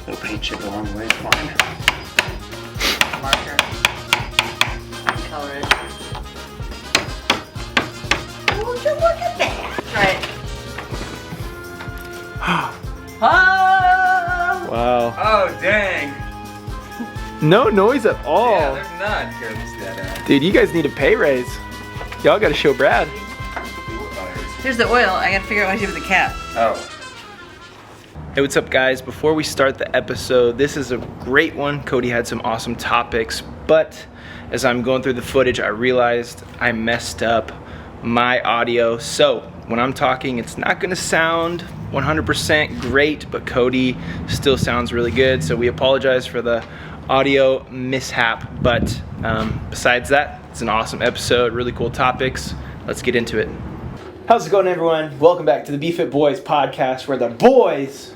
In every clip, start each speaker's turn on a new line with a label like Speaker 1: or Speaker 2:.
Speaker 1: Little paint chip along the way is fine.
Speaker 2: Marker. Color it. Would you look at that? Right. Oh!
Speaker 1: Wow.
Speaker 3: Oh, dang.
Speaker 1: No noise at all.
Speaker 3: Yeah, there's none. Here, let me see that out.
Speaker 1: Dude, you guys need a pay raise. Y'all gotta show Brad.
Speaker 2: Here's the oil. I gotta figure out what to do with the cap.
Speaker 3: Oh.
Speaker 1: Hey, what's up guys? Before we start the episode, this is a great one. Cody had some awesome topics, but as I'm going through the footage, I realized I messed up my audio. So when I'm talking, it's not gonna sound 100% great, but Cody still sounds really good. So we apologize for the audio mishap, but besides that, it's an awesome episode, really cool topics. Let's get into it. How's it going, everyone? Welcome back to the BFIT Boys podcast, where the boys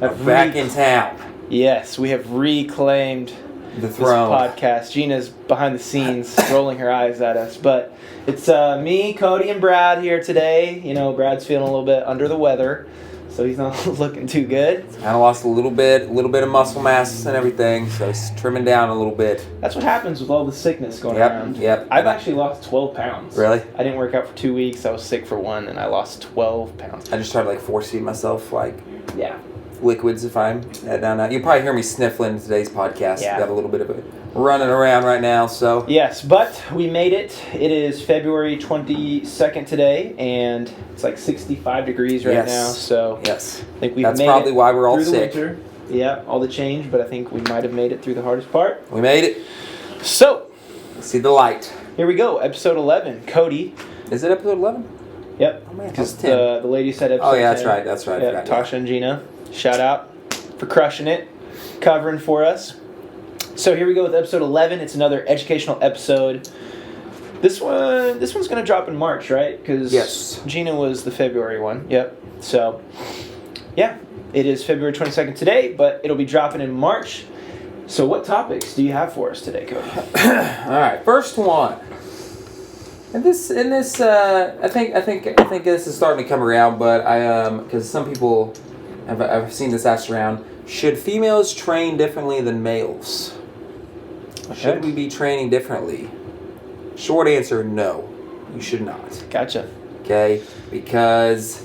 Speaker 1: have
Speaker 3: Back in town.
Speaker 1: Yes, we have reclaimed
Speaker 3: The throne.
Speaker 1: this podcast. Gina's behind the scenes rolling her eyes at us, but it's me, Cody, and Brad here today. You know, Brad's feeling a little bit under the weather, so he's not looking too good.
Speaker 3: Kind of lost a little bit of muscle mass and everything, so it's trimming down a little bit.
Speaker 1: That's what happens with all the sickness going around.
Speaker 3: Yep.
Speaker 1: I've actually lost 12 pounds.
Speaker 3: Really?
Speaker 1: I didn't work out for 2 weeks. I was sick for one, and I lost 12 pounds.
Speaker 3: I just tried to force feed myself
Speaker 1: Yeah.
Speaker 3: liquids if I'm down. You'll probably hear me sniffling in today's podcast.
Speaker 1: Yeah.
Speaker 3: Got a little bit of it running around right now, so.
Speaker 1: Yes, but we made it. It is February 22nd today, and it's like 65 degrees right now. So
Speaker 3: yes,
Speaker 1: I think we've
Speaker 3: that's
Speaker 1: made
Speaker 3: probably
Speaker 1: it
Speaker 3: why we're all
Speaker 1: through the
Speaker 3: sick.
Speaker 1: winter. Yeah, all the change, but I think we might have made it through the hardest part.
Speaker 3: We made it.
Speaker 1: So
Speaker 3: See the light.
Speaker 1: here we go, episode 11. Cody.
Speaker 3: Is it episode 11?
Speaker 1: Yep.
Speaker 3: Oh man,
Speaker 1: Because
Speaker 3: that's 10.
Speaker 1: the lady said episode
Speaker 3: Oh yeah, that's
Speaker 1: 10.
Speaker 3: right. That's right. I
Speaker 1: Yeah,
Speaker 3: forgot,
Speaker 1: Tasha and Gina, shout out for crushing it, covering for us. So here we go with episode 11. It's another educational episode. This one's gonna drop in March, right? Because
Speaker 3: Yes.
Speaker 1: Gina was the February one. Yep. So yeah, it is February 22nd today, but it'll be dropping in March. So what topics do you have for us today, Cody?
Speaker 3: All right, first one. And this, I think this is starting to come around, but because some people I've seen this asked around. Should females train differently than males?
Speaker 1: Okay.
Speaker 3: Should we be training differently? Short answer, no. You should not.
Speaker 1: Gotcha.
Speaker 3: Okay? Because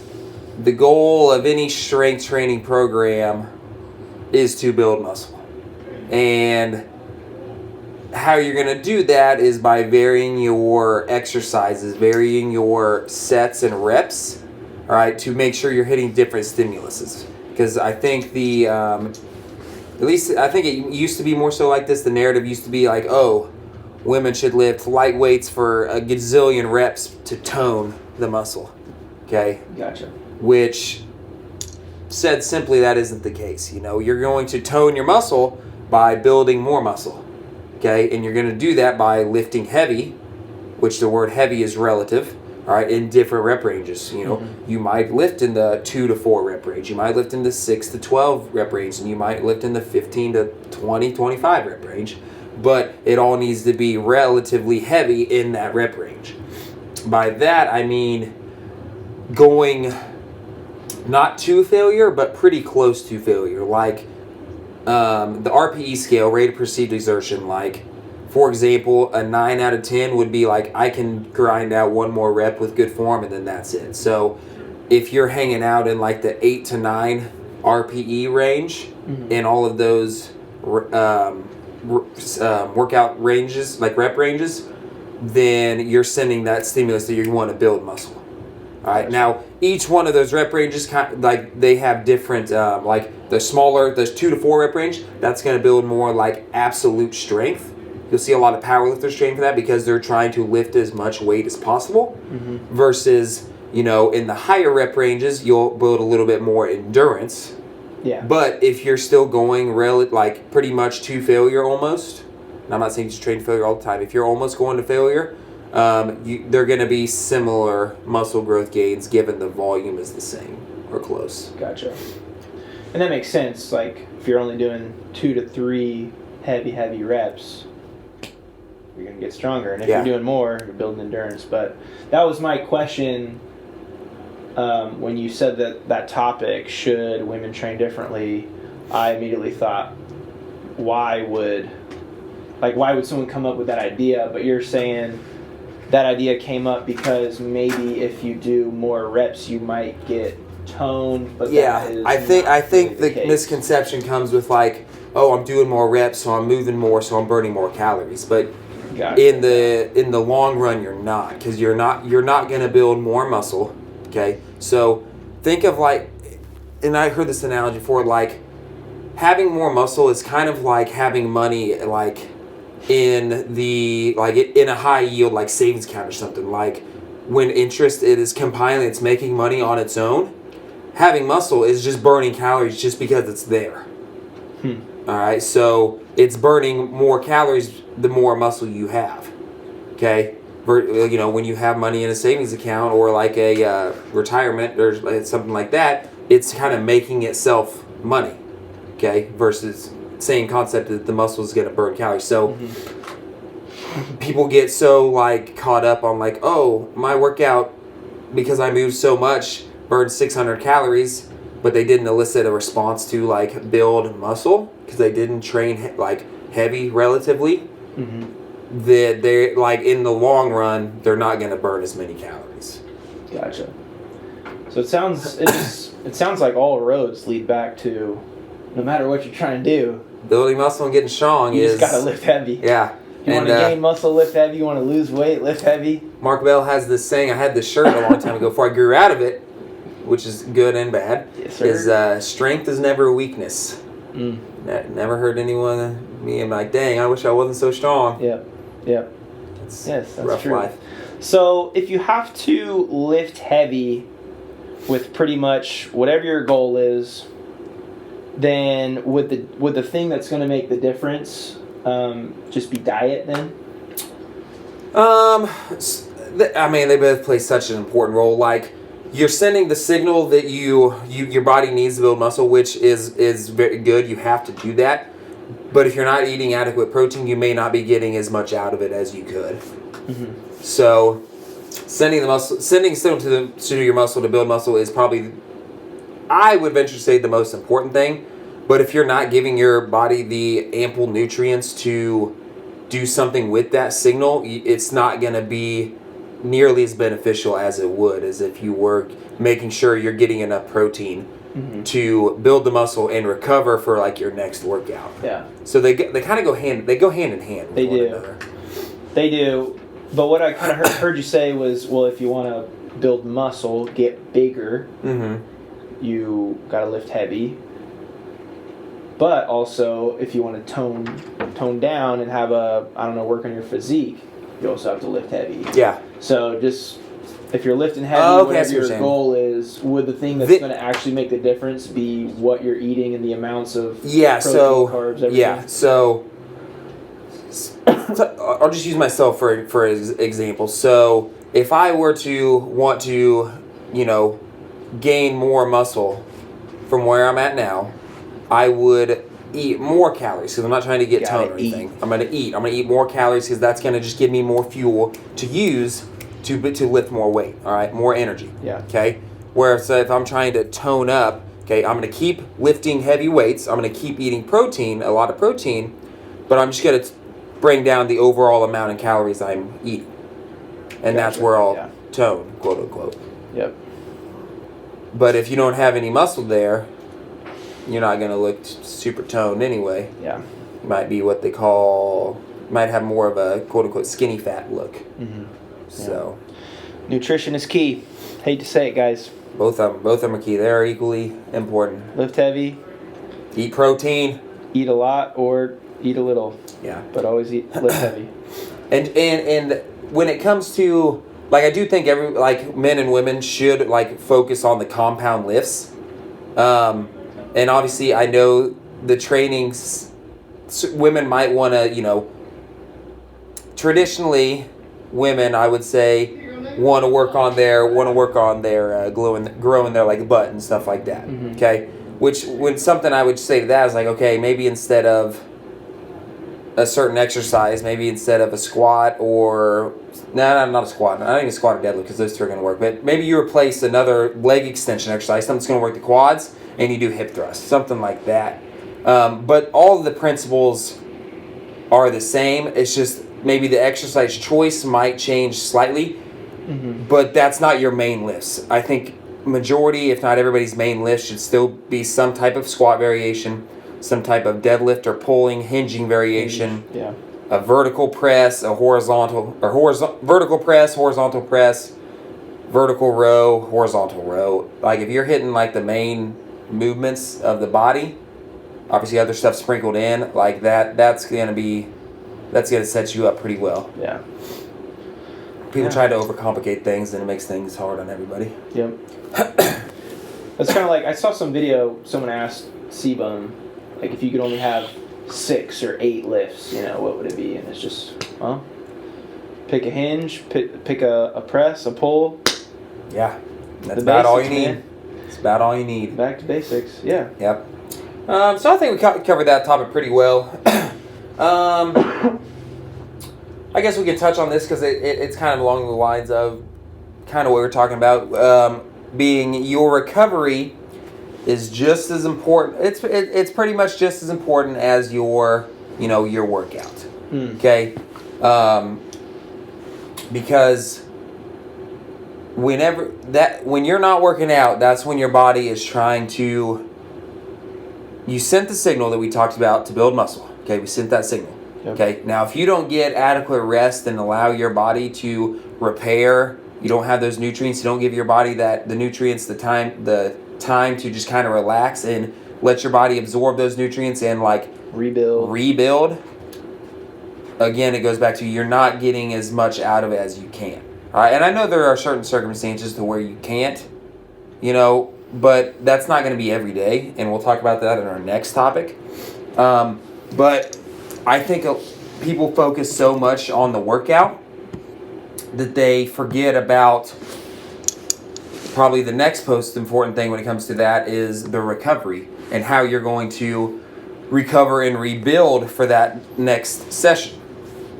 Speaker 3: the goal of any strength training program is to build muscle. And how you're going to do that is by varying your exercises, varying your sets and reps, all right, to make sure you're hitting different stimuluses. Because I think at least I think it used to be more so like this. The narrative used to be like, oh, women should lift light weights for a gazillion reps to tone the muscle. Okay?
Speaker 1: Gotcha.
Speaker 3: Which, said simply, that isn't the case. You know, you're going to tone your muscle by building more muscle. Okay? And you're going to do that by lifting heavy, which the word heavy is relative. All right, in different rep ranges. You know, You might lift in the 2 to 4 rep range. You might lift in the 6 to 12 rep range, and you might lift in the 15 to 20, 25 rep range. But it all needs to be relatively heavy in that rep range. By that, I mean going not to failure, but pretty close to failure. Like the RPE scale, rate of perceived exertion, like, for example, a 9 out of 10 would be like, I can grind out one more rep with good form, and then that's it. So if you're hanging out in like the 8 to 9 RPE range in all of those workout ranges, like rep ranges, then you're sending that stimulus that you want to build muscle. All right. Now, each one of those rep ranges, like they have different, like the smaller, the 2 to 4 rep range, that's going to build more like absolute strength. You'll see a lot of powerlifters train for that because they're trying to lift as much weight as possible. Versus, you know, in the higher rep ranges, you'll build a little bit more endurance.
Speaker 1: Yeah.
Speaker 3: But if you're still going like pretty much to failure almost, and I'm not saying just train to failure all the time. If you're almost going to failure, they're going to be similar muscle growth gains given the volume is the same or close.
Speaker 1: Gotcha. And that makes sense. Like if you're only doing 2 to 3 heavy reps, you're going to get stronger. And if you're doing more, you're building endurance. But that was my question when you said that topic, should women train differently? I immediately thought, why would someone come up with that idea? But you're saying that idea came up because maybe if you do more reps, you might get tone. But
Speaker 3: Yeah, I think the misconception comes with like, oh, I'm doing more reps, so I'm moving more, so I'm burning more calories. But in the long run, you're not, because you're not going to build more muscle. Okay, so think of like, and I heard this analogy before, like having more muscle is kind of like having money, like in a high yield like savings account or something. Like when interest it is compiling, it's making money on its own. Having muscle is just burning calories just because it's there. All right, so it's burning more calories the more muscle you have. Okay, when you have money in a savings account or like a retirement or something like that, it's kind of making itself money. Okay, versus same concept that the muscle is going to burn calories. So people get so like caught up on like, oh, my workout because I moved so much burned 600 calories, but they didn't elicit a response to like build muscle because they didn't train like heavy relatively. That they're like in the long run they're not going to burn as many calories.
Speaker 1: Gotcha. So it sounds like all roads lead back to, no matter what you're trying to do,
Speaker 3: building muscle and getting strong
Speaker 1: you just gotta lift heavy.
Speaker 3: Yeah.
Speaker 1: You want to gain muscle, lift heavy. You want to lose weight, lift heavy.
Speaker 3: Mark Bell has this saying. I had this shirt a long time ago before I grew out of it, which is good and bad.
Speaker 1: Yes, sir.
Speaker 3: Is strength is never a weakness. Never heard me and like, dang, I wish I wasn't so strong.
Speaker 1: Yep.
Speaker 3: That's
Speaker 1: that's true.
Speaker 3: Life.
Speaker 1: So if you have to lift heavy with pretty much whatever your goal is, then would the thing that's going to make the difference just be diet then?
Speaker 3: I mean, they both play such an important role. Like, you're sending the signal that your body needs to build muscle, which is very good. You have to do that. But if you're not eating adequate protein, you may not be getting as much out of it as you could. So, sending signal to your muscle to build muscle is probably, I would venture to say, the most important thing. But if you're not giving your body the ample nutrients to do something with that signal, it's not going to be nearly as beneficial as it would as if you were making sure you're getting enough protein to build the muscle and recover for like your next workout.
Speaker 1: Yeah.
Speaker 3: So they kind of go hand in hand with one another.
Speaker 1: They do. But what I kind of heard you say was, well, if you want to build muscle, get bigger, you got to lift heavy. But also, if you want to tone down and have work on your physique, you also have to lift heavy.
Speaker 3: Yeah.
Speaker 1: So just, if you're lifting heavy, whatever your goal is, would the thing that's going to actually make the difference be what you're eating and the amounts of protein, carbs, everything?
Speaker 3: Yeah, so I'll just use myself for example. So if I were to want to, gain more muscle from where I'm at now, I would eat more calories because I'm not trying to get tone or anything. I'm going to eat more calories because that's going to just give me more fuel to use to lift more weight. All right, more energy.
Speaker 1: Yeah.
Speaker 3: Okay. Whereas if I'm trying to tone up, okay, I'm going to keep lifting heavy weights. I'm going to keep eating a lot of protein, but I'm just going to bring down the overall amount of calories I'm eating, and that's where I'll tone, quote unquote.
Speaker 1: Yep.
Speaker 3: But if you don't have any muscle there, you're not going to look super toned anyway.
Speaker 1: Yeah.
Speaker 3: You might be might have more of a quote-unquote skinny fat look. So.
Speaker 1: Nutrition is key. Hate to say it, guys.
Speaker 3: Both of them are key. They are equally important.
Speaker 1: Lift heavy.
Speaker 3: Eat protein.
Speaker 1: Eat a lot or eat a little.
Speaker 3: Yeah.
Speaker 1: But always lift heavy.
Speaker 3: And when it comes to, like, I do think men and women should, like, focus on the compound lifts. And obviously, I know the trainings, women might want to, traditionally, women, I would say, want to work on their growing their like butt and stuff like that. Okay, when something I would say to that is like, okay, maybe instead of a certain exercise, maybe instead of a squat or not a squat. I don't even squat or deadlift because those two are going to work. But maybe you replace another leg extension exercise, something that's going to work the quads, and you do hip thrusts, something like that. But all of the principles are the same. It's just maybe the exercise choice might change slightly, but that's not your main lifts. I think majority, if not everybody's main lift, should still be some type of squat variation, some type of deadlift or pulling, hinging variation, a vertical press, a vertical press, horizontal press, vertical row, horizontal row. Like if you're hitting like the main movements of the body, obviously other stuff sprinkled in like that, that's gonna set you up pretty well.
Speaker 1: Yeah.
Speaker 3: People try to overcomplicate things and it makes things hard on everybody.
Speaker 1: Yep. That's kind of like, I saw some video, someone asked C-Bum, like if you could only have 6 or 8 lifts, what would it be? And it's just, pick a hinge, pick a press, a pull.
Speaker 3: Yeah. That's about all you need. It's about all you need.
Speaker 1: Back to basics. Yeah.
Speaker 3: Yep. So I think we covered that topic pretty well. I guess we can touch on this because it's kind of along the lines of kind of what we're talking about. Being your recovery is just as important. It's pretty much just as important as your workout. Okay. Because when you're not working out, that's when your body is trying to. You sent the signal that we talked about to build muscle. Okay, we sent that signal. Yep. Okay, now if you don't get adequate rest and allow your body to repair, you don't have those nutrients, you don't give your body the nutrients, the time to just kind of relax and let your body absorb those nutrients and like rebuild. Again, it goes back to you're not getting as much out of it as you can. All right, and I know there are certain circumstances to where you can't, but that's not going to be every day, and we'll talk about that in our next topic. But I think people focus so much on the workout that they forget about probably the next most important thing when it comes to that is the recovery and how you're going to recover and rebuild for that next session.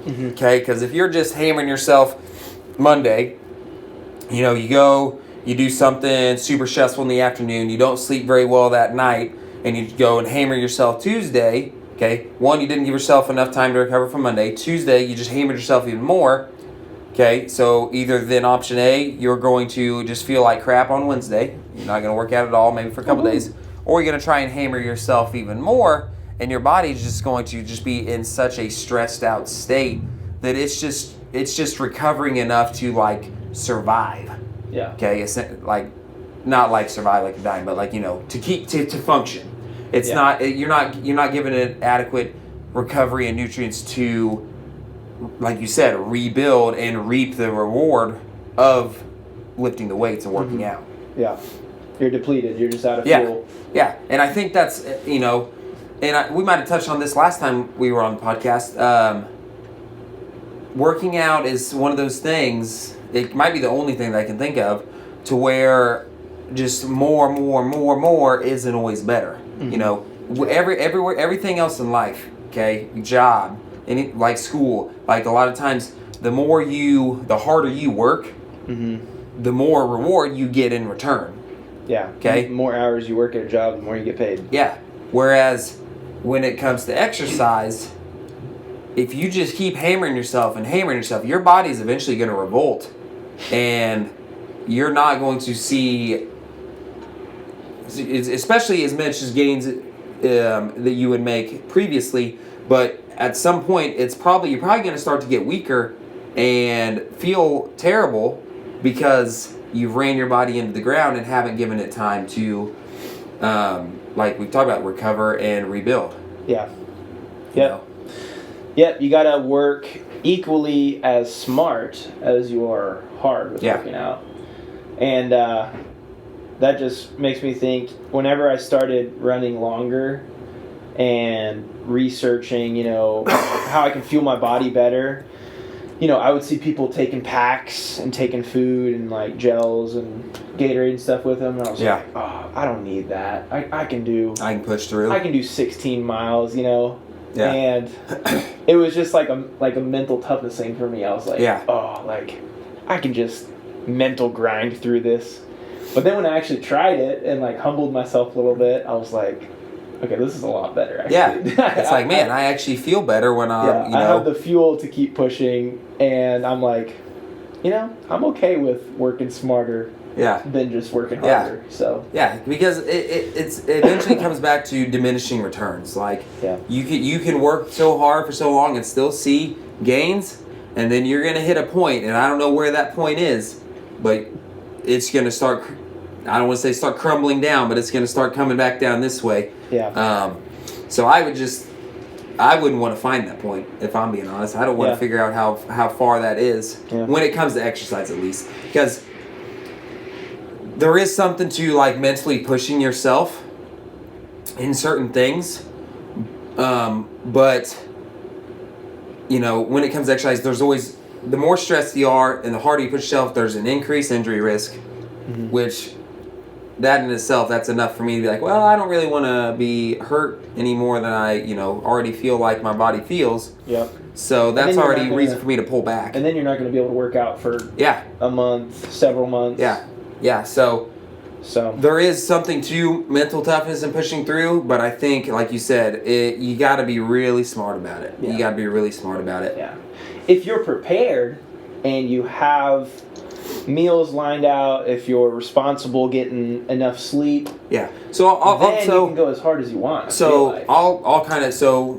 Speaker 3: Okay, because if you're just hammering yourself Monday, you go, you do something super stressful in the afternoon, you don't sleep very well that night, and you go and hammer yourself Tuesday, okay, one, you didn't give yourself enough time to recover from Monday. Tuesday, you just hammered yourself even more, okay, so either then option A, you're going to just feel like crap on Wednesday, you're not going to work out at all, maybe for a couple days, or you're going to try and hammer yourself even more, and your body's just going to just be in such a stressed out state that it's just recovering enough to like survive.
Speaker 1: Yeah.
Speaker 3: Okay, it's like not like survive like you're dying, but like to function. It's not you're not giving it adequate recovery and nutrients to, like you said, rebuild and reap the reward of lifting the weights and working out.
Speaker 1: Yeah, you're depleted. You're just out of fuel.
Speaker 3: Yeah, and I think that's we might have touched on this last time we were on the podcast. Working out is one of those things. It might be the only thing that I can think of to where just more isn't always better. Everything else in life, okay, job, like school, like a lot of times, the harder you work, the more reward you get in return.
Speaker 1: Yeah.
Speaker 3: Okay.
Speaker 1: The more hours you work at a job, the more you get paid.
Speaker 3: Yeah. Whereas when it comes to exercise, if you just keep hammering yourself, your body's eventually going to revolt. And you're not going to see, especially as much as gains that you would make previously, but at some point you're probably going to start to get weaker and feel terrible because you've ran your body into the ground and haven't given it time to, like we talked about, recover and rebuild.
Speaker 1: Yeah. Yep. Yep, you gotta work equally as smart as you are hard with working out. And that just makes me think, whenever I started running longer and researching, how I can fuel my body better, I would see people taking packs and taking food and like gels and Gatorade and stuff with them, and I was like, oh, I don't need that. I can
Speaker 3: push through.
Speaker 1: I can do 16 miles,
Speaker 3: Yeah.
Speaker 1: And it was just like a mental toughness thing for me. I was like, I can just mental grind through this. But then when I actually tried it and like humbled myself a little bit, I was like, okay, this is a lot better, actually.
Speaker 3: Yeah. It's like, man, I actually feel better when I'm,
Speaker 1: I have the fuel to keep pushing, and I'm like, I'm okay with working smarter than just working harder. So
Speaker 3: yeah, because it eventually comes back to diminishing returns. Like you can work so hard for so long and still see gains, and then you're gonna hit a point, and I don't know where that point is, but it's gonna start. I don't want to say start crumbling down, but it's gonna start coming back down this way.
Speaker 1: Yeah.
Speaker 3: So I wouldn't want to find that point, if I'm being honest. I don't want to figure out how far that is when it comes to exercise, at least, because there is something to like mentally pushing yourself in certain things, but when it comes to exercise, there's always, the more stressed you are and the harder you push yourself, there's an increased injury risk, which that in itself, that's enough for me to be like, well, I don't really want to be hurt any more than I already feel like my body feels.
Speaker 1: Yep.
Speaker 3: So that's already a reason for me to pull back.
Speaker 1: And then you're not going to be able to work out for a month, several months.
Speaker 3: Yeah. So there is something to mental toughness and pushing through, but I think, like you said, you got to be really smart about it. Yeah. You got to be really smart about it.
Speaker 1: Yeah. If you're prepared and you have meals lined out, if you're responsible getting enough sleep,
Speaker 3: so
Speaker 1: you can go as hard as you want.
Speaker 3: I'll kind of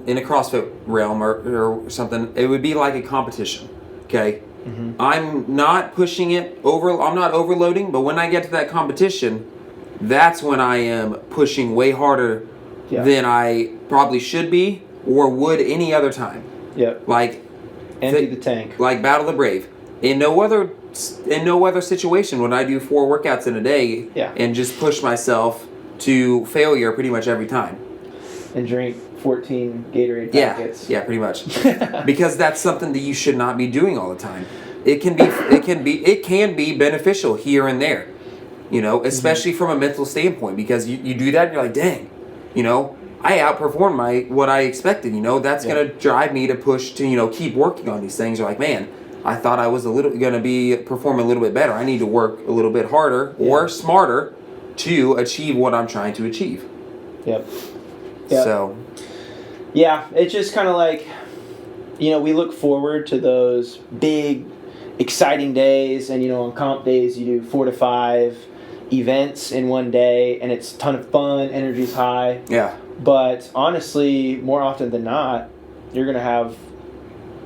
Speaker 3: in a CrossFit realm or something, it would be like a competition. Okay. I'm not pushing it over. I'm not overloading, but when I get to that competition, that's when I am pushing way harder than I probably should be or would any other time.
Speaker 1: Yep.
Speaker 3: Like
Speaker 1: empty the tank.
Speaker 3: Like Battle of the Brave. In no other situation would I do 4 workouts in a day and just push myself to failure pretty much every time.
Speaker 1: And drink 14 Gatorade packets.
Speaker 3: Yeah, pretty much. Because that's something that you should not be doing all the time. It can be beneficial here and there, especially from a mental standpoint, because you do that and you're like, dang, I outperformed what I expected. That's gonna drive me to push to keep working on these things. You're like, man, I thought I was gonna be performing a little bit better. I need to work a little bit harder or smarter to achieve what I'm trying to achieve.
Speaker 1: Yep.
Speaker 3: So.
Speaker 1: Yeah, it's just kind of like, we look forward to those big, exciting days, and on comp days you do 4 to 5 events in one day, and it's a ton of fun, energy's high.
Speaker 3: Yeah.
Speaker 1: But honestly, more often than not, you're gonna have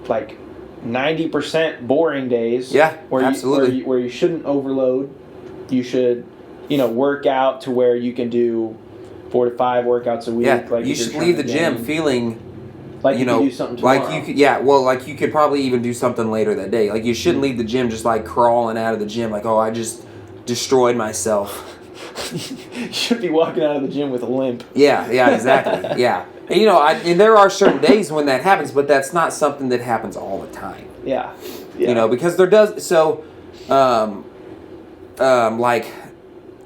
Speaker 1: like 90% boring days.
Speaker 3: Yeah, absolutely.
Speaker 1: Where you shouldn't overload. You should, work out to where you can do 4 to 5 workouts a week.
Speaker 3: Yeah,
Speaker 1: like
Speaker 3: you should leave the gym feeling
Speaker 1: like you can do something tomorrow.
Speaker 3: Like you could probably even do something later that day. Like you shouldn't leave the gym just like crawling out of the gym like, oh, I just destroyed myself.
Speaker 1: You should be walking out of the gym with a limp.
Speaker 3: Yeah, exactly. Yeah. And and there are certain days when that happens, but that's not something that happens all the time.
Speaker 1: Yeah.
Speaker 3: Because there does like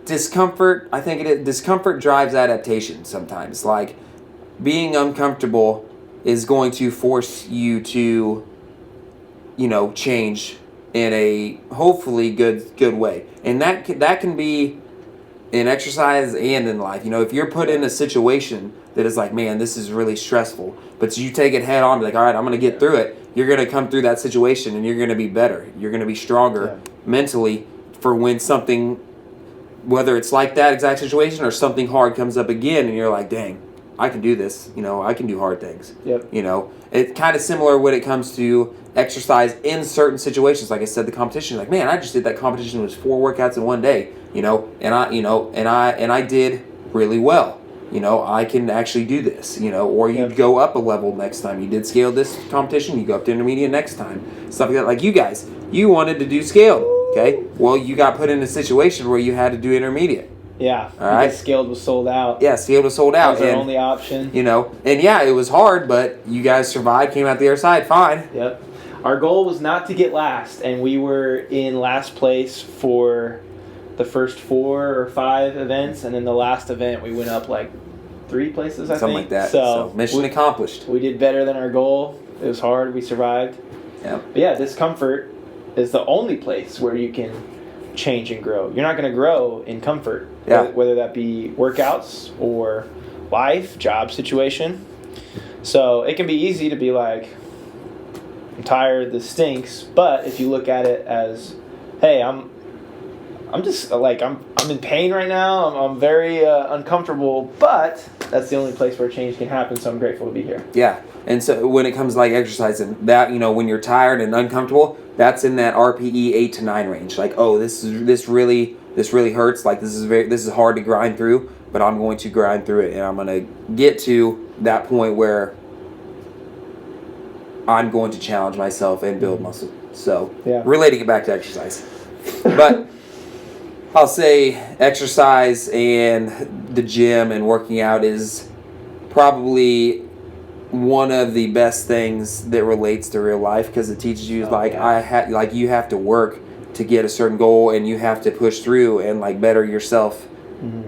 Speaker 3: discomfort, I think discomfort drives adaptation sometimes. Like being uncomfortable is going to force you to change in a hopefully good way. And that can be in exercise and in life. If you're put in a situation that is like, man, this is really stressful, but you take it head on, be like, all right, I'm going to get through it. You're going to come through that situation and you're going to be better. You're going to be stronger mentally for when something, whether it's like that exact situation or something hard comes up again and you're like, dang, I can do this. I can do hard things.
Speaker 1: Yep.
Speaker 3: It's kind of similar when it comes to exercise in certain situations. Like I said, the competition, like, man, I just did that competition. It was 4 workouts in one day, and I did really well. I can actually do this, or you go up a level next time. You did scale this competition, you go up to intermediate next time. Stuff like that. Like you guys, you wanted to do scaled, okay? Well, you got put in a situation where you had to do intermediate.
Speaker 1: Yeah.
Speaker 3: All right.
Speaker 1: Scaled was sold out.
Speaker 3: Yeah, scaled was sold out.
Speaker 1: That was our only option.
Speaker 3: And yeah, it was hard, but you guys survived, came out the other side fine.
Speaker 1: Yep. Our goal was not to get last, and we were in last place for the first 4 or 5 events, and then the last event we went up like 3 places, I think.
Speaker 3: Something like that. So mission accomplished.
Speaker 1: We did better than our goal. It was hard. We survived.
Speaker 3: Yeah.
Speaker 1: But yeah, discomfort is the only place where you can change and grow. You're not going to grow in comfort, whether that be workouts or life, job situation. So it can be easy to be like, I'm tired, this stinks. But if you look at it as, hey, I'm just like, I'm in pain right now. I'm very uncomfortable, but that's the only place where change can happen. So I'm grateful to be here.
Speaker 3: Yeah. And so when it comes to like exercising, that, you know, when you're tired and uncomfortable, that's in that RPE 8 to 9 range. Like, oh, this really hurts. Like, this is hard to grind through, but I'm going to grind through it, and I'm going to get to that point where I'm going to challenge myself and build muscle. So, relating it back to exercise. But I'll say exercise and the gym and working out is probably one of the best things that relates to real life, because it teaches you you have to work to get a certain goal, and you have to push through and like better yourself.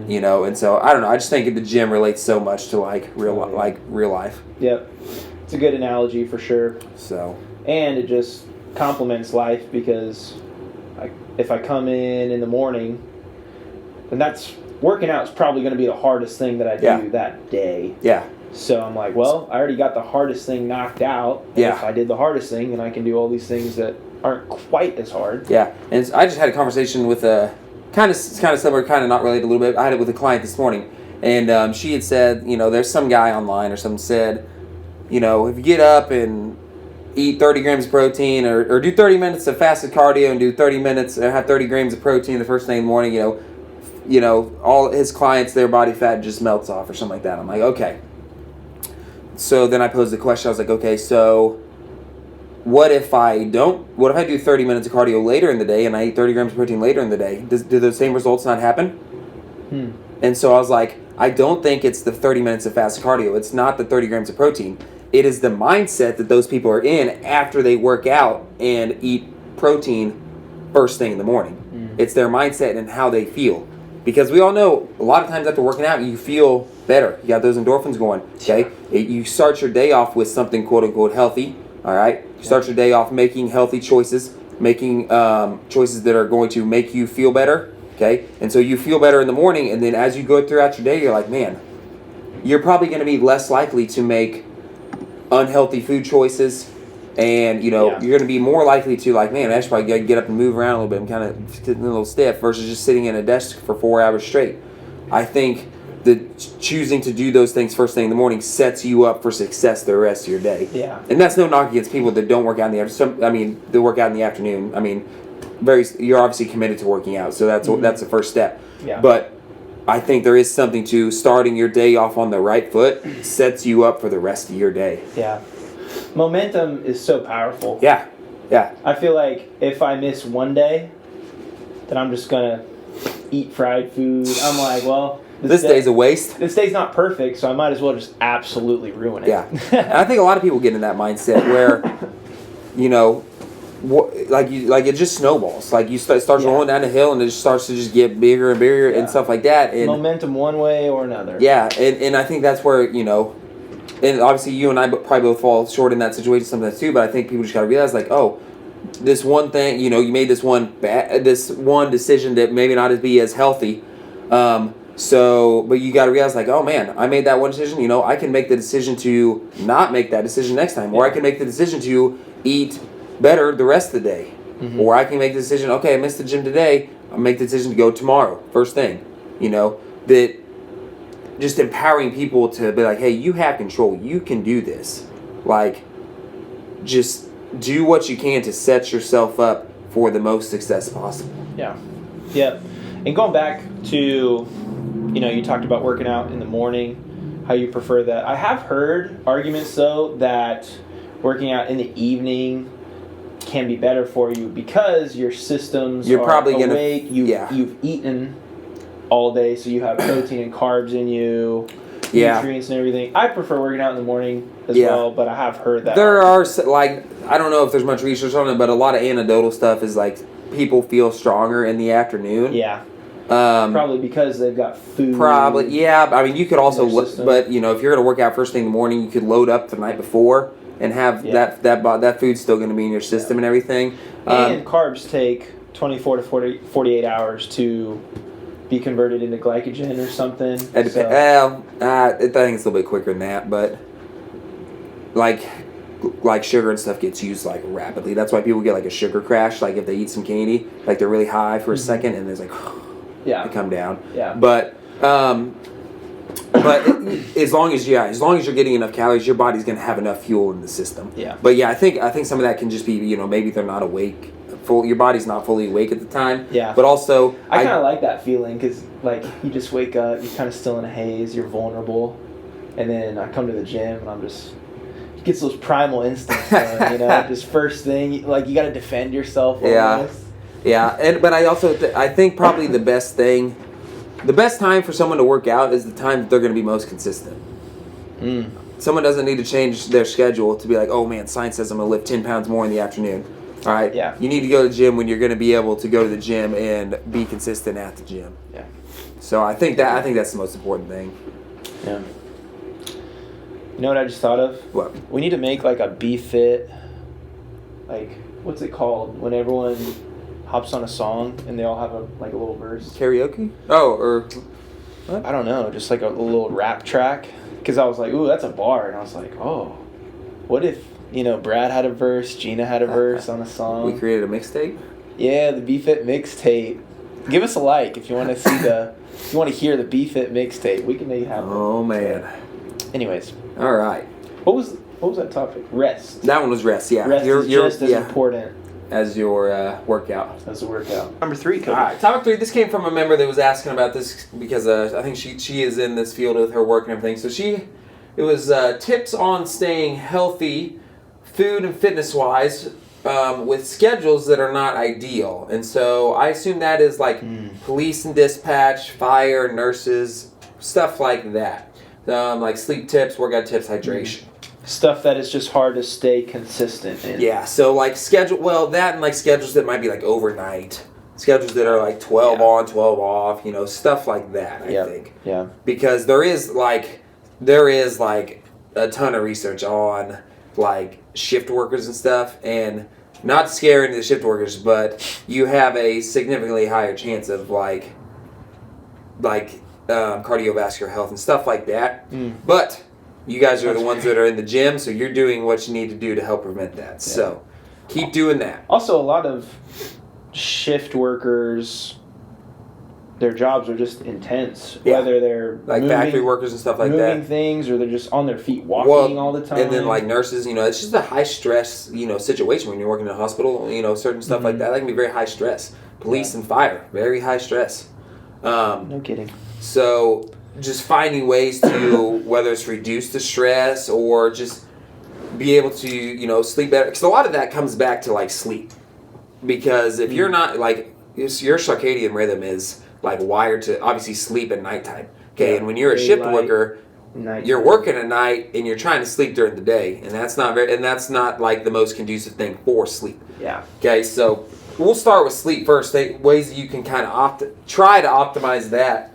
Speaker 3: You know, and so I don't know. I just think the gym relates so much to like real life.
Speaker 1: Yep, it's a good analogy for sure.
Speaker 3: So,
Speaker 1: and it just complements life, because if I come in the morning, then that's working out is probably going to be the hardest thing that I do that day.
Speaker 3: Yeah.
Speaker 1: So I'm like, well, I already got the hardest thing knocked out. And if I did the hardest thing, then I can do all these things that aren't quite as hard. Yeah,
Speaker 3: and I just had a conversation with a kind of similar, kind of not related a little bit. I had it with a client this morning, and she had said, you know, there's some guy online or something said, you know, if you get up and eat 30 grams of protein, or do 30 minutes of fasted cardio and do 30 minutes and have 30 grams of protein the first thing in the morning, you know, all his clients, their body fat just melts off or something like that. I'm like, okay. So then I posed the question. I was like, okay, so what if I do 30 minutes of cardio later in the day and I eat 30 grams of protein later in the day? Do those same results not happen? And so I was like, I don't think it's the 30 minutes of fasted cardio. It's not the 30 grams of protein. It is the mindset that those people are in after they work out and eat protein first thing in the morning. It's their mindset and how they feel. Because we all know a lot of times after working out, you feel better. You got those endorphins going. Okay, you start your day off with something quote unquote healthy. All right, you start your day off making healthy choices, making choices that are going to make you feel better. Okay, and so you feel better in the morning, and then as you go throughout your day, you're like, man, you're probably going to be less likely to make unhealthy food choices. And, you know, you're going to be more likely to, like, man, I should probably get up and move around a little bit. I'm kind of getting a little stiff, versus just sitting in a desk for 4 hours straight. I think that choosing to do those things first thing in the morning sets you up for success the rest of your day.
Speaker 1: Yeah.
Speaker 3: And that's no knock against people that don't work out in the afternoon. They work out in the afternoon. I mean, you're obviously committed to working out, so that's the first step.
Speaker 1: Yeah.
Speaker 3: But I think there is something to starting your day off on the right foot sets you up for the rest of your day.
Speaker 1: Yeah. Momentum is so powerful.
Speaker 3: Yeah.
Speaker 1: I feel like if I miss one day, then I'm just going to eat fried food. I'm like, well,
Speaker 3: this day's a waste.
Speaker 1: This day's not perfect, so I might as well just absolutely ruin it.
Speaker 3: Yeah. And I think a lot of people get in that mindset where, you know, it just snowballs. Like you starts rolling down the hill, and it just starts to just get bigger and bigger and stuff like that. And
Speaker 1: momentum one way or another.
Speaker 3: Yeah, and I think that's where, you know, and obviously you and I probably both fall short in that situation sometimes too, but I think people just got to realize, like, oh, this one thing, you know, you made this one decision that maybe not be as healthy. But you got to realize, like, oh man, I made that one decision, you know, I can make the decision to not make that decision next time, or I can make the decision to eat better the rest of the day. Or I can make the decision, okay, I missed the gym today, I'll make the decision to go tomorrow, first thing. You know, that just empowering people to be like, hey, you have control, you can do this. Like, just do what you can to set yourself up for the most success possible.
Speaker 1: Yeah. And going back to, you know, you talked about working out in the morning, how you prefer that. I have heard arguments, though, that working out in the evening can be better for you because your systems are
Speaker 3: probably
Speaker 1: awake. You've eaten all day, so you have protein and carbs in you, nutrients and everything. I prefer working out in the morning as well, but I have heard that.
Speaker 3: There are, like, I don't know if there's much research on it, but a lot of anecdotal stuff is like people feel stronger in the afternoon.
Speaker 1: Yeah. Probably because they've got food.
Speaker 3: Probably, yeah. I mean, you could also, but you know, if you're going to work out first thing in the morning, you could load up the night before and have that food's still going to be in your system and everything.
Speaker 1: And carbs take 24 to 48 hours to be converted into glycogen or something.
Speaker 3: I think it's a little bit quicker than that, but like sugar and stuff gets used like rapidly. That's why people get like a sugar crash. Like if they eat some candy, like they're really high for a second, and there's like they come down.
Speaker 1: Yeah.
Speaker 3: But as long as you're getting enough calories, your body's gonna have enough fuel in the system.
Speaker 1: Yeah.
Speaker 3: But yeah, I think some of that can just be maybe they're not awake. Your body's not fully awake at the time.
Speaker 1: Yeah.
Speaker 3: But also,
Speaker 1: I kind of like that feeling because like you just wake up, you're kind of still in a haze, you're vulnerable, and then I come to the gym and I'm just. Gets those primal instincts going, just first thing, like you got to defend yourself almost.
Speaker 3: But I think probably the best time for someone to work out is the time that they're going to be most consistent. Someone doesn't need to change their schedule to be like, oh man, science says I'm going to lift 10 pounds more in the afternoon. All right.
Speaker 1: Yeah.
Speaker 3: You need to go to the gym when you're going to be able to go to the gym and be consistent at the gym.
Speaker 1: Yeah.
Speaker 3: So I think that's the most important thing.
Speaker 1: Yeah. You know what I just thought of?
Speaker 3: What?
Speaker 1: We need to make like a BFIT, like what's it called? When everyone hops on a song and they all have a little verse.
Speaker 3: Karaoke? Oh, or
Speaker 1: what? I don't know, just like a little rap track. Because I was like, ooh, that's a bar, and I was like, oh, what if Brad had a verse, Gina had a verse on a song.
Speaker 3: We created a mixtape.
Speaker 1: Yeah, the BFIT mixtape. Give us a like if you want to see if you want to hear the BFIT mixtape. We can make it happen.
Speaker 3: Oh man.
Speaker 1: Anyways.
Speaker 3: All right.
Speaker 1: What was that topic? Rest.
Speaker 3: That one was rest. Yeah.
Speaker 1: Rest is just as important
Speaker 3: as your workout.
Speaker 1: As a workout. Number 3. Cody.
Speaker 3: All right. Topic 3. This came from a member that was asking about this because I think she is in this field with her work and everything. So it was tips on staying healthy, food and fitness wise, with schedules that are not ideal. And so I assume that is like police and dispatch, fire, nurses, stuff like that. Like sleep tips, workout tips, hydration.
Speaker 1: Stuff that is just hard to stay consistent in.
Speaker 3: Yeah, so like that and like schedules that might be like overnight. Schedules that are like 12 on, 12 off, stuff like that, I think.
Speaker 1: Yeah.
Speaker 3: Because there is like a ton of research on like shift workers and stuff, and not scaring the shift workers, but you have a significantly higher chance of like cardiovascular health and stuff like that. But you guys are the ones that are in the gym, so you're doing what you need to do to help prevent that. Yeah. So keep doing that.
Speaker 1: Also, a lot of shift workers, their jobs are just intense. Yeah. Whether they're
Speaker 3: like factory workers and stuff like that.
Speaker 1: Moving things, or they're just on their feet walking all the time.
Speaker 3: And then like nurses, it's just a high stress, situation when you're working in a hospital, certain stuff like that. That can be very high stress. Police and fire, very high stress.
Speaker 1: No kidding.
Speaker 3: So just finding ways to, whether it's reduce the stress or just be able to, sleep better. Because a lot of that comes back to like sleep. Because if you're not like, your circadian rhythm is like wired to obviously sleep at nighttime. Okay, yeah, and when you're a shift worker, you're working at night and you're trying to sleep during the day, and that's not like the most conducive thing for sleep.
Speaker 1: Yeah.
Speaker 3: Okay, so we'll start with sleep first. Ways that you can kind of try to optimize that.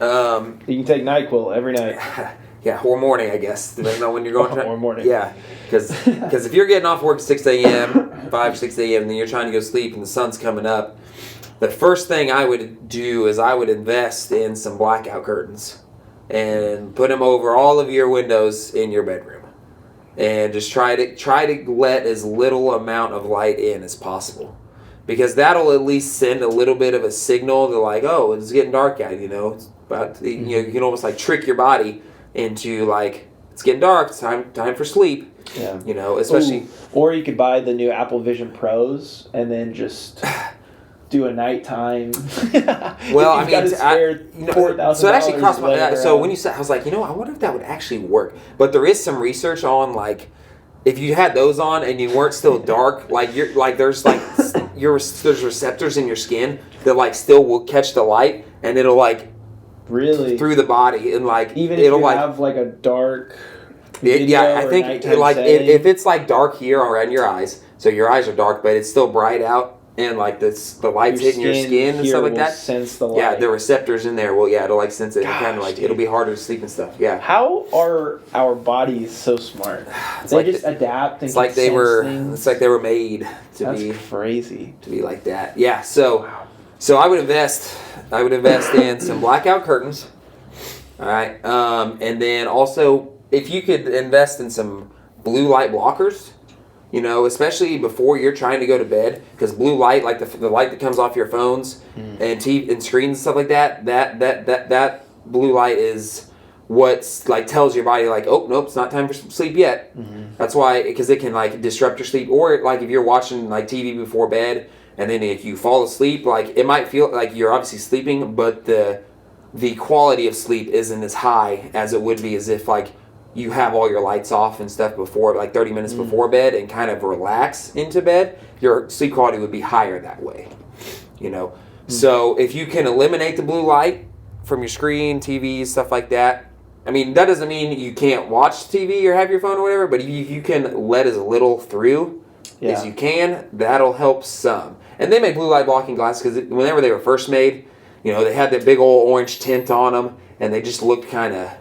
Speaker 1: You can take NyQuil every night.
Speaker 3: Yeah, or morning, I guess, depending on when you're going.
Speaker 1: Or morning.
Speaker 3: Yeah, because if you're getting off work at 6 a.m., 5 or 6 a.m., and then you're trying to go sleep and the sun's coming up, the first thing I would do is I would invest in some blackout curtains and put them over all of your windows in your bedroom, and just try to let as little amount of light in as possible. Because that'll at least send a little bit of a signal to like, oh, it's getting dark out, It's about you can almost like trick your body into like, it's getting dark, it's time for sleep.
Speaker 1: Yeah.
Speaker 3: Especially.
Speaker 1: Ooh. Or you could buy the new Apple Vision Pros and then just do a nighttime.
Speaker 3: Well, I mean,
Speaker 1: so
Speaker 3: it actually crossed my mind. So when you said, I was like, I wonder if that would actually work. But there is some research on like, if you had those on and you weren't still dark, like you're like there's receptors in your skin that like still will catch the light, and it'll like
Speaker 1: really
Speaker 3: through the body, and like
Speaker 1: even if it'll like have like a dark
Speaker 3: I think like if it's like dark here around your eyes, so your eyes are dark but it's still bright out, and like the light's hitting your skin and stuff like that.
Speaker 1: Sense the light.
Speaker 3: Yeah, the receptors in there. Well, yeah, it'll like sense it. Gosh, and kind of like it'll be harder to sleep and stuff. Yeah.
Speaker 1: How are our bodies so smart? They just adapt. And
Speaker 3: it's like they were.
Speaker 1: Things.
Speaker 3: It's like they were made to
Speaker 1: That's crazy
Speaker 3: to be like that. Yeah. So, So I would invest in some blackout curtains. All right. And then also, if you could invest in some blue light blockers, you know, especially before you're trying to go to bed, because blue light, like the light that comes off your phones and TV and screens and stuff like that blue light is what's like tells your body like, oh nope, it's not time for sleep yet. That's why, because it can like disrupt your sleep, or like if you're watching like TV before bed and then if you fall asleep, like it might feel like you're obviously sleeping, but the quality of sleep isn't as high as it would be as if like you have all your lights off and stuff before, like 30 minutes before bed, and kind of relax into bed. Your sleep quality would be higher that way, you know. So if you can eliminate the blue light from your screen, TV, stuff like that, I mean, that doesn't mean you can't watch TV or have your phone or whatever, but if you can let as little through as you can, that'll help some. And they make blue light blocking glasses because whenever they were first made, you know, they had that big old orange tint on them, and they just looked kind of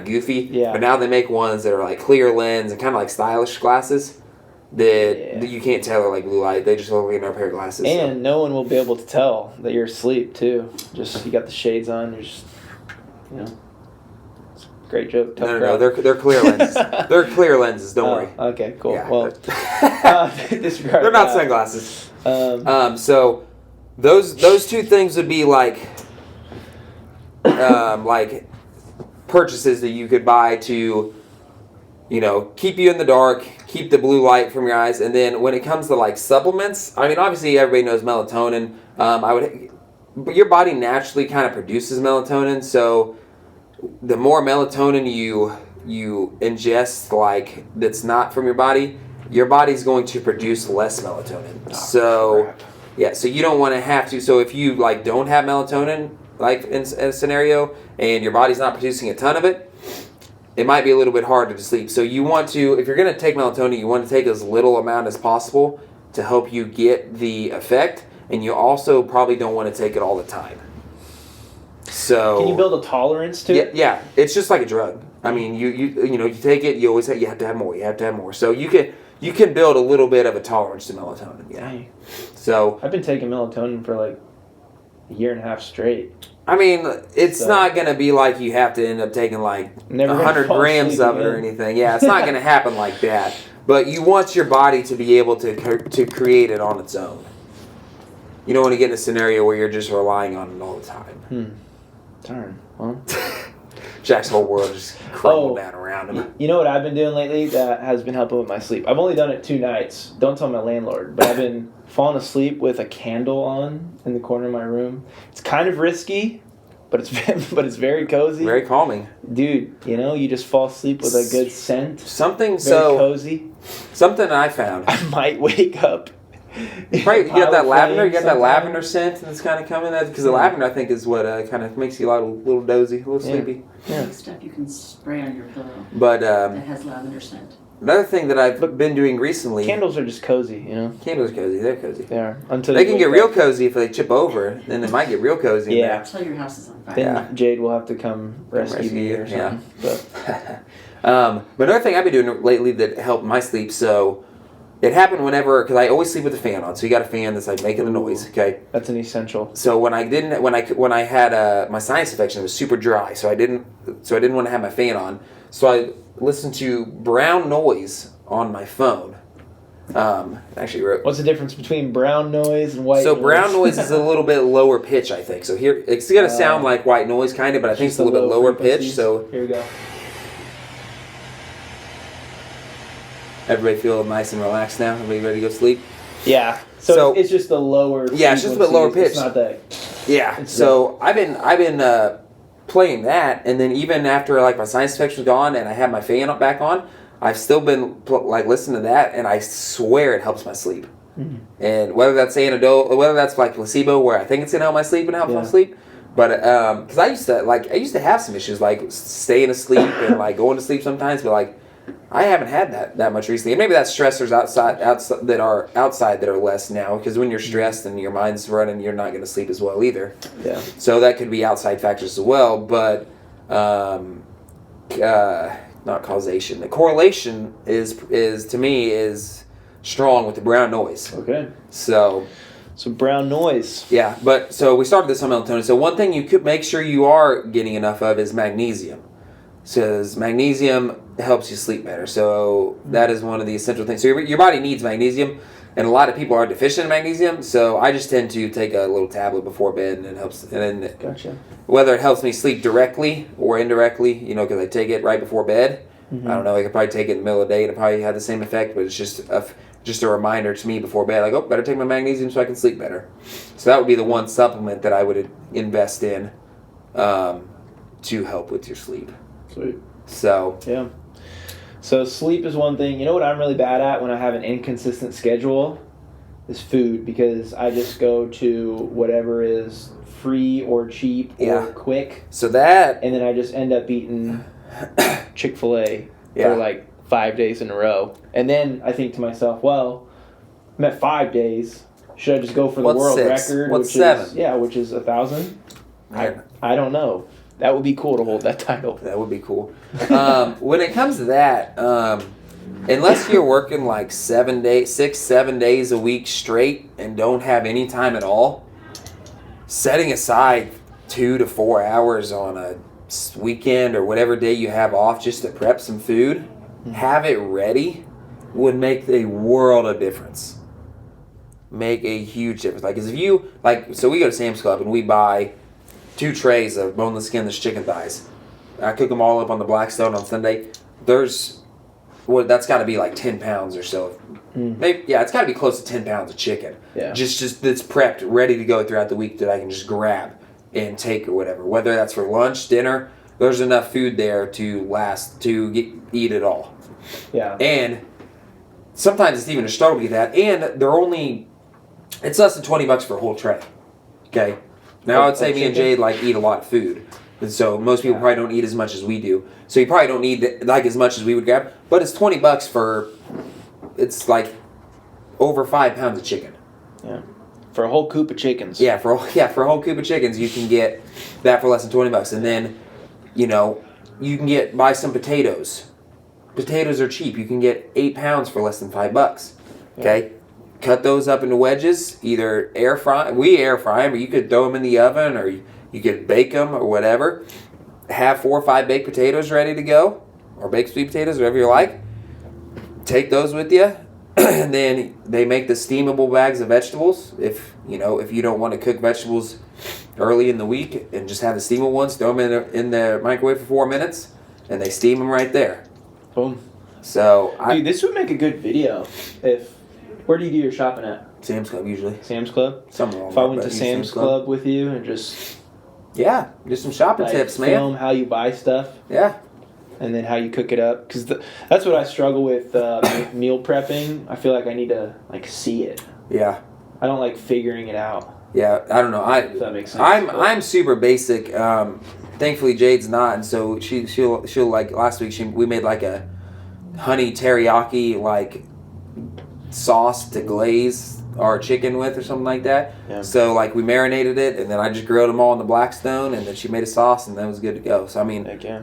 Speaker 3: goofy.
Speaker 1: Yeah.
Speaker 3: But now they make ones that are like clear lens and kind of like stylish glasses that you can't tell are like blue light. They just look like another pair of glasses.
Speaker 1: And no one will be able to tell that you're asleep too. Just you got the shades on. You're just, you know, it's a great joke.
Speaker 3: No, they're clear lenses. They're clear lenses. Don't worry.
Speaker 1: Okay, cool.
Speaker 3: Yeah.
Speaker 1: Well, disregard
Speaker 3: they're not
Speaker 1: that.
Speaker 3: sunglasses. So those two things would be like purchases that you could buy to, you know, keep you in the dark, keep the blue light from your eyes. And then when it comes to like supplements, I mean, obviously everybody knows melatonin. But your body naturally kind of produces melatonin, so the more melatonin you ingest, like that's not from your body's going to produce less melatonin. So you don't want to have to. So if you like don't have melatonin, like in a scenario, and your body's not producing a ton of it, it might be a little bit harder to sleep. So you want to, if you're going to take melatonin, you want to take as little amount as possible to help you get the effect, and you also probably don't want to take it all the time. So
Speaker 1: can you build a tolerance to it?
Speaker 3: Yeah, it's just like a drug. I mean, you know, you take it, you always have to have more. You have to have more. So you can build a little bit of a tolerance to melatonin. Yeah.
Speaker 1: Dang.
Speaker 3: So
Speaker 1: I've been taking melatonin for like a year and a half straight.
Speaker 3: I mean, it's not going to be like you have to end up taking like 100 grams of it or anything. Yeah, it's not going to happen like that. But you want your body to be able to create it on its own. You don't want to get in a scenario where you're just relying on it all the time.
Speaker 1: Darn. Well,
Speaker 3: Jack's whole world just crumbled down around him.
Speaker 1: You know what I've been doing lately that has been helping with my sleep? I've only done it 2 nights. Don't tell my landlord. But I've been falling asleep with a candle on in the corner of my room. It's kind of risky, but it's very cozy.
Speaker 3: Very calming.
Speaker 1: Dude, you know, you just fall asleep with a good scent.
Speaker 3: Something
Speaker 1: very cozy.
Speaker 3: Something I found.
Speaker 1: I might wake up.
Speaker 3: Right, you got that lavender. You got that lavender scent that's kind of coming. Because the lavender, I think, is what kind of makes you a little dozy, a little sleepy.
Speaker 2: Yeah. Stuff you can spray on your pillow.
Speaker 3: But
Speaker 2: that has lavender scent.
Speaker 3: Another thing that I've been doing recently.
Speaker 1: Candles are just cozy, you know.
Speaker 3: Candles are cozy. They're cozy.
Speaker 1: They are. Until
Speaker 3: they can get real cozy if they chip over. Then they might get real cozy.
Speaker 1: Yeah.
Speaker 2: Until your house is on fire.
Speaker 1: Then Jade will have to come rescue me or something.
Speaker 3: Yeah. But another thing I've been doing lately that helped my sleep. So it happened whenever, because I always sleep with the fan on. So you got a fan that's like making a noise. Okay.
Speaker 1: That's an essential.
Speaker 3: So when I had my sinus infection, it was super dry. So I didn't want to have my fan on. So I listened to brown noise on my phone. Actually wrote.
Speaker 1: What's the difference between brown noise and white noise?
Speaker 3: So brown noise is a little bit lower pitch, I think. So here it's gonna sound like white noise kind of, but I think it's a little bit lower pitch. So
Speaker 1: here we go.
Speaker 3: Everybody feel nice and relaxed now? Everybody ready to go sleep?
Speaker 1: Yeah. So it's just the lower.
Speaker 3: Yeah, it's just a bit lower pitch.
Speaker 1: It's not that.
Speaker 3: Yeah. So I've been playing that, and then even after like my sinus infection was gone and I had my fan back on, I've still been like listening to that, and I swear it helps my sleep. Mm-hmm. And whether that's antidote, whether that's like placebo, where I think it's gonna help my sleep and help my sleep, but because I used to have some issues like staying asleep and like going to sleep sometimes, but like I haven't had that much recently. And maybe that's stressors outside that are less now, because when you're stressed and your mind's running, you're not going to sleep as well either. Yeah. So that could be outside factors as well, but not causation. The correlation is to me is strong with the brown noise.
Speaker 1: Okay.
Speaker 3: So
Speaker 1: Some brown noise.
Speaker 3: Yeah, but so we started this on melatonin. So one thing you could make sure you are getting enough of is magnesium. Says magnesium helps you sleep better. So that is one of the essential things. So your body needs magnesium, and a lot of people are deficient in magnesium. So I just tend to take a little tablet before bed, and it helps. And then
Speaker 1: Gotcha.
Speaker 3: whether it helps me sleep directly or indirectly, because I take it right before bed. I don't know. I could probably take it in the middle of the day, and it probably had the same effect. But it's just a reminder to me before bed, like, oh, better take my magnesium so I can sleep better. So that would be the one supplement that I would invest in to help with your sleep.
Speaker 1: Sweet.
Speaker 3: So
Speaker 1: yeah. So sleep is one thing. You know what I'm really bad at when I have an inconsistent schedule is food, because I just go to whatever is free or cheap or quick.
Speaker 3: So that,
Speaker 1: and then I just end up eating Chick-fil-A
Speaker 3: Yeah.
Speaker 1: for like 5 days in a row. And then I think to myself, well, I'm at 5 days. Should I just go for the
Speaker 3: What's
Speaker 1: world
Speaker 3: 6?
Speaker 1: record?
Speaker 3: What's
Speaker 1: which
Speaker 3: 7?
Speaker 1: Is, which is 1,000.
Speaker 3: Man.
Speaker 1: I don't know. That would be cool to hold that title.
Speaker 3: That would be cool. When it comes to that, unless you're working like 7 days a week straight and don't have any time at all, setting aside 2 to 4 hours on a weekend or whatever day you have off just to prep some food, have it ready, would make a world of difference. Make a huge difference. Like, if you, so we go to Sam's Club and we buy 2 trays of boneless, skinless chicken thighs. I cook them all up on the Blackstone on Sunday. That's got to be like 10 pounds or so. Maybe, it's got to be close to 10 pounds of chicken.
Speaker 1: Yeah.
Speaker 3: Just that's prepped, ready to go throughout the week that I can just grab and take or whatever. Whether that's for lunch, dinner, there's enough food there to last, eat it all.
Speaker 1: Yeah.
Speaker 3: And sometimes it's even a struggle to get that. And it's less than $20 for a whole tray. Okay? Now, I would say me and Jade eat a lot of food. And so most people probably don't eat as much as we do. So you probably don't need as much as we would grab. But it's $20 for, it's like over 5 pounds of chicken.
Speaker 1: Yeah. For a whole coop of chickens.
Speaker 3: Yeah, for a whole coop of chickens, you can get that for less than $20. And then, you can buy some potatoes. Potatoes are cheap. You can get 8 pounds for less than $5. Okay? Yeah. Cut those up into wedges, either air fry. We air fry them, or you could throw them in the oven, or you could bake them, or whatever. Have 4 or 5 baked potatoes ready to go, or baked sweet potatoes, whatever you like. Take those with you, and then they make the steamable bags of vegetables. If you don't want to cook vegetables early in the week, and just have the steamable ones, throw them in the microwave for 4 minutes, and they steam them right there.
Speaker 1: Boom.
Speaker 3: So,
Speaker 1: dude, this would make a good video if. Where do you do your shopping at?
Speaker 3: Sam's Club, usually.
Speaker 1: Sam's Club?
Speaker 3: Somewhere.
Speaker 1: If I went to Sam's Club with you and just...
Speaker 3: Yeah, just some shopping tips, man.
Speaker 1: Film how you buy stuff.
Speaker 3: Yeah.
Speaker 1: And then how you cook it up. Because that's what I struggle with meal prepping. I feel like I need to see it.
Speaker 3: Yeah.
Speaker 1: I don't like figuring it out.
Speaker 3: Yeah, I don't know.
Speaker 1: If that makes sense.
Speaker 3: I'm super basic. Thankfully, Jade's not, and so she'll last week we made a honey teriyaki sauce to glaze our chicken with or something like that. Yeah. So we marinated it, and then I just grilled them all in the Blackstone, and then she made a sauce, and that was good to go. So I mean,
Speaker 1: heck yeah.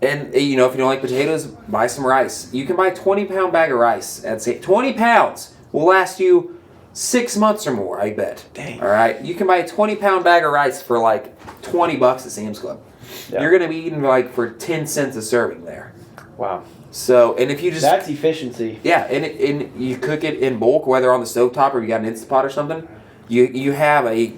Speaker 3: And if you don't like potatoes, buy some rice. You can buy a 20-pound bag of rice. 20 pounds will last you 6 months or more, I bet.
Speaker 1: Dang.
Speaker 3: All right, you can buy a 20-pound bag of rice for $20 at Sam's Club. Yeah. You're gonna be eating for 10 cents a serving there.
Speaker 1: Wow.
Speaker 3: So, and if you just...
Speaker 1: That's efficiency.
Speaker 3: Yeah, and you cook it in bulk, whether on the stovetop or you got an Instant Pot or something, you have a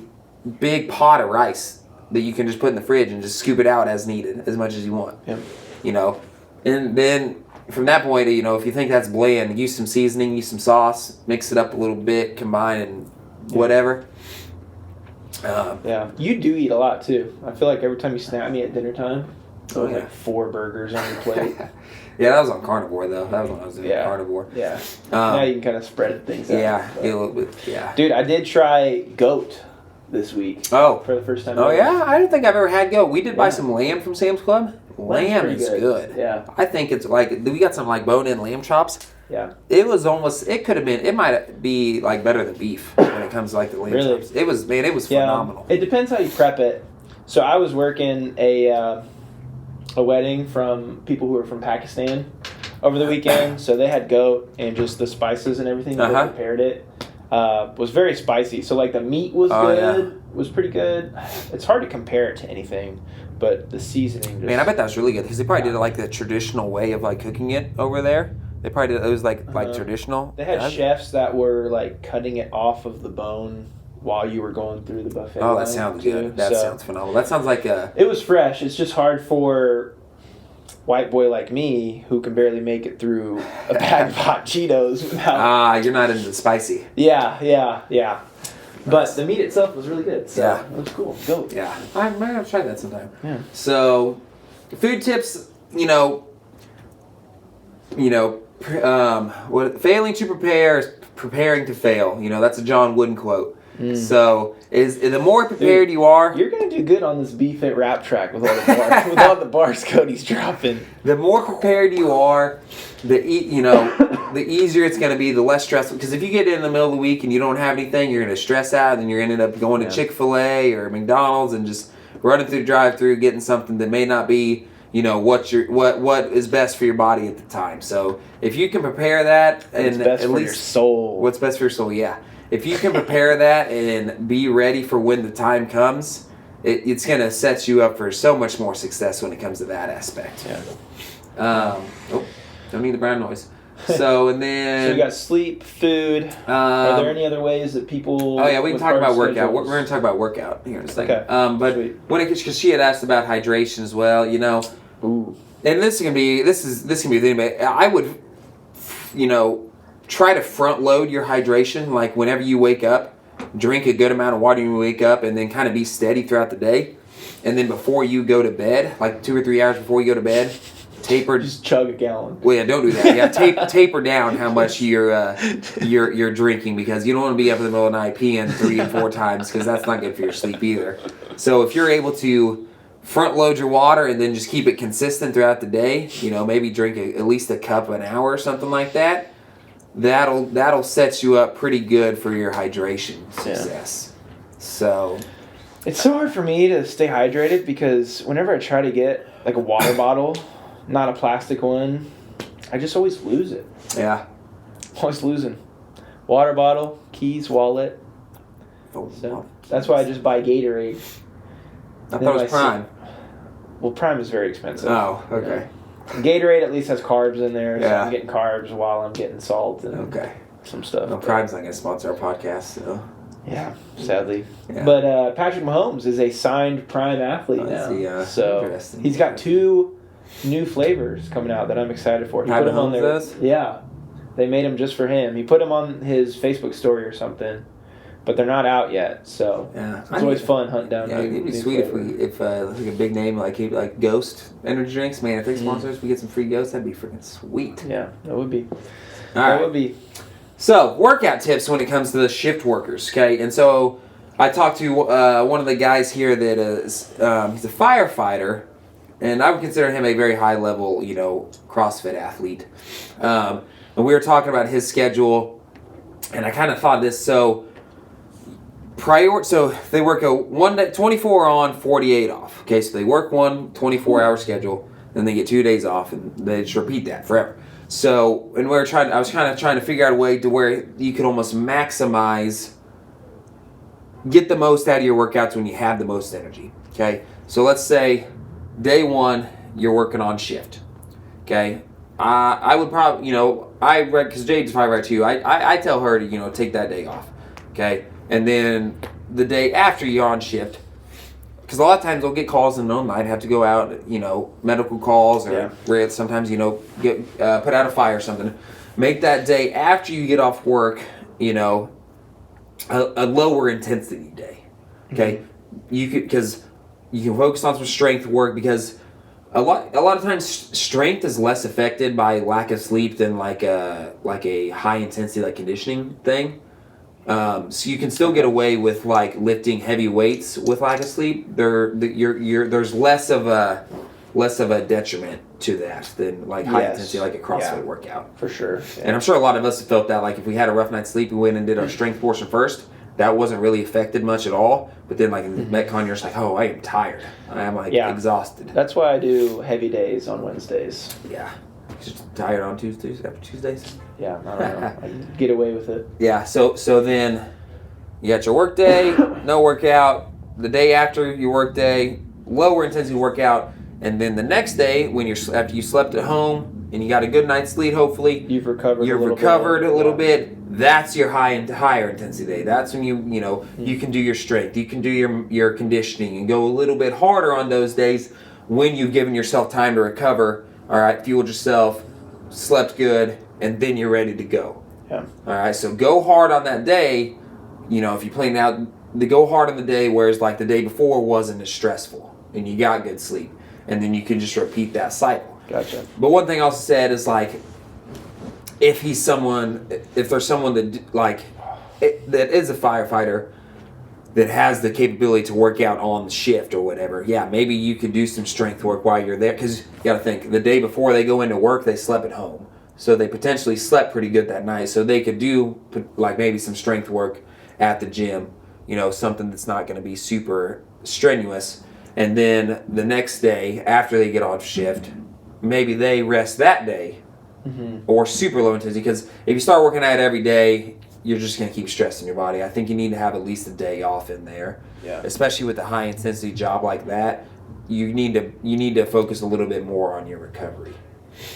Speaker 3: big pot of rice that you can just put in the fridge and just scoop it out as needed, as much as you want.
Speaker 1: Yeah.
Speaker 3: And then from that point, if you think that's bland, use some seasoning, use some sauce, mix it up a little bit, combine and whatever.
Speaker 1: Yeah, you do eat a lot too. I feel like every time you snap me at dinner time, there's 4 burgers on your plate.
Speaker 3: Yeah, that was on carnivore though. That was when I was doing carnivore.
Speaker 1: Yeah. Now you can kind of spread things out.
Speaker 3: Yeah, a little bit. Yeah.
Speaker 1: Dude, I did try goat this week.
Speaker 3: Oh.
Speaker 1: For the first time.
Speaker 3: Oh yeah, I don't think I've ever had goat. We did buy some lamb from Sam's Club. Lamb is good.
Speaker 1: Yeah.
Speaker 3: I think it's we got some bone-in lamb chops.
Speaker 1: Yeah.
Speaker 3: It was almost. It could have been. It might be better than beef when it comes to the lamb chops. It was phenomenal.
Speaker 1: It depends how you prep it. So I was working a wedding from people who were from Pakistan over the weekend. So they had goat and just the spices and everything. They prepared it. was very spicy. So like the meat was was pretty good. It's hard to compare it to anything, but the seasoning. Just,
Speaker 3: Man, I bet that was really good because they probably did it like the traditional way of like cooking it over there. They probably did it was like traditional.
Speaker 1: They had chefs that were like cutting it off of the bone while you were going through the buffet.
Speaker 3: Oh, that sounds good. That sounds phenomenal. That sounds like a.
Speaker 1: It was fresh. It's just hard for white boy like me who can barely make it through a bag of hot Cheetos without.
Speaker 3: You're not into the spicy.
Speaker 1: Yeah. But the meat itself was really good. So it was cool. Go.
Speaker 3: Yeah. I might have to try that sometime.
Speaker 1: Yeah.
Speaker 3: So, food tips, failing to prepare is preparing to fail. That's a John Wooden quote. So, the more prepared you are...
Speaker 1: You're going to do good on this BFIT rap track with all the bars, with all the bars Cody's dropping.
Speaker 3: The more prepared you are, the easier it's going to be, the less stressful. Because if you get in the middle of the week and you don't have anything, you're going to stress out, and you're ended up going to Chick-fil-A or McDonald's and just running through the drive-thru, getting something that may not be, what is best for your body at the time. So if you can prepare that, and
Speaker 1: best for your soul.
Speaker 3: What's best for your soul? Yeah. If you can prepare that and be ready for when the time comes, it's going to set you up for so much more success when it comes to that aspect.
Speaker 1: Yeah.
Speaker 3: Don't need the brown noise. So, and then...
Speaker 1: So you got sleep, food. Are there any other ways that people...
Speaker 3: Oh, yeah, we can talk about workout. We're going to talk about workout here in a second.
Speaker 1: Okay.
Speaker 3: But when because she had asked about hydration as well,
Speaker 1: Ooh.
Speaker 3: And this can be the thing, but I would, try to front load your hydration. Like whenever you wake up, drink a good amount of water when you wake up, and then kind of be steady throughout the day. And then before you go to bed, like 2 or 3 hours before you go to bed, taper.
Speaker 1: Just chug a gallon.
Speaker 3: Well, yeah, don't do that. Yeah, taper down how much you're drinking, because you don't want to be up in the middle of the night peeing 3 and 4 times, because that's not good for your sleep either. So if you're able to front load your water and then just keep it consistent throughout the day, maybe drink at least a cup an hour or something like that. That'll set you up pretty good for your hydration success. So
Speaker 1: it's so hard for me to stay hydrated, because whenever I try to get like a water bottle, not a plastic one, I just always lose it.
Speaker 3: Yeah.
Speaker 1: Always losing. Water bottle, keys, wallet. So that's why I just buy Gatorade.
Speaker 3: I thought it was Prime.
Speaker 1: Well, Prime is very expensive.
Speaker 3: Oh, okay.
Speaker 1: Gatorade at least has carbs in there, so
Speaker 3: Yeah.
Speaker 1: I'm getting carbs while I'm getting salt and some stuff.
Speaker 3: No, Prime's not going to sponsor our podcast, so.
Speaker 1: Yeah, sadly.
Speaker 3: Yeah.
Speaker 1: But Patrick Mahomes is a signed Prime athlete now. So he's got 2 new flavors coming out that I'm excited for. He put them on there. Yeah. They made them just for him. He put them on his Facebook story or something, but they're not out yet. So it's always fun hunting down.
Speaker 3: Yeah, it'd be sweet if like a big name like Ghost energy drinks. Man, if they sponsor us, we get some free Ghost. That'd be freaking sweet.
Speaker 1: Yeah, that would be.
Speaker 3: That
Speaker 1: would be.
Speaker 3: So workout tips when it comes to the shift workers. Okay, and so I talked to one of the guys here that is he's a firefighter, and I would consider him a very high level, CrossFit athlete. And we were talking about his schedule, and I kind of thought this. So they work a 1 day, 24 on, 48 off. Okay, so they work 24-hour schedule, then they get 2 days off, and they just repeat that forever. So, and I was kind of trying to figure out a way to where you could almost get the most out of your workouts when you have the most energy. Okay, so let's say day 1 you're working on shift. Okay, I would probably, because Jade's probably right too. I tell her to take that day off. Okay. And then the day after you're on shift, because a lot of times they'll get calls in the middle of the night, have to go out, medical calls, or sometimes, get put out a fire or something. Make that day after you get off work, a lower intensity day. Okay, because you can focus on some strength work, because a lot of times strength is less affected by lack of sleep than like a high intensity like conditioning thing. So you can still get away with like lifting heavy weights with lack of sleep. There's less of a detriment to that than like high intensity like a CrossFit workout.
Speaker 1: For sure. Yeah.
Speaker 3: And I'm sure a lot of us have felt that, like if we had a rough night's sleep, we went and did our strength portion first. That wasn't really affected much at all. But then like in the Metcon, you're just like, oh, I am tired. I am like exhausted.
Speaker 1: That's why I do heavy days on Wednesdays.
Speaker 3: Yeah. Just tired on Tuesdays after Tuesdays.
Speaker 1: Yeah, I don't know. I can get away with it.
Speaker 3: Yeah. So then you got your work day, no workout. The day after your work day, lower intensity workout, and then the next day when after you slept at home and you got a good night's sleep, hopefully
Speaker 1: You've recovered.
Speaker 3: a little bit. That's your higher intensity day. That's when you can do your strength, you can do your conditioning, and go a little bit harder on those days when you've given yourself time to recover. All right, fueled yourself, slept good, and then you're ready to go.
Speaker 1: Yeah.
Speaker 3: All right, so go hard on that day. If you plan out, go hard on the day, whereas like the day before wasn't as stressful, and you got good sleep, and then you can just repeat that cycle.
Speaker 1: Gotcha.
Speaker 3: But one thing I also said is like, if there's someone that that is a firefighter that has the capability to work out on the shift or whatever, yeah, maybe you could do some strength work while you're there, because you got to think, the day before they go into work, they slept at home, so they potentially slept pretty good that night, so they could do like maybe some strength work at the gym, something that's not going to be super strenuous, and then the next day after they get off shift, maybe they rest that day. Or super low intensity, because if you start working out every day, you're just going to keep stressing your body. I think you need to have at least a day off in there.
Speaker 1: Yeah.
Speaker 3: Especially with a high intensity job like that, you need to focus a little bit more on your recovery.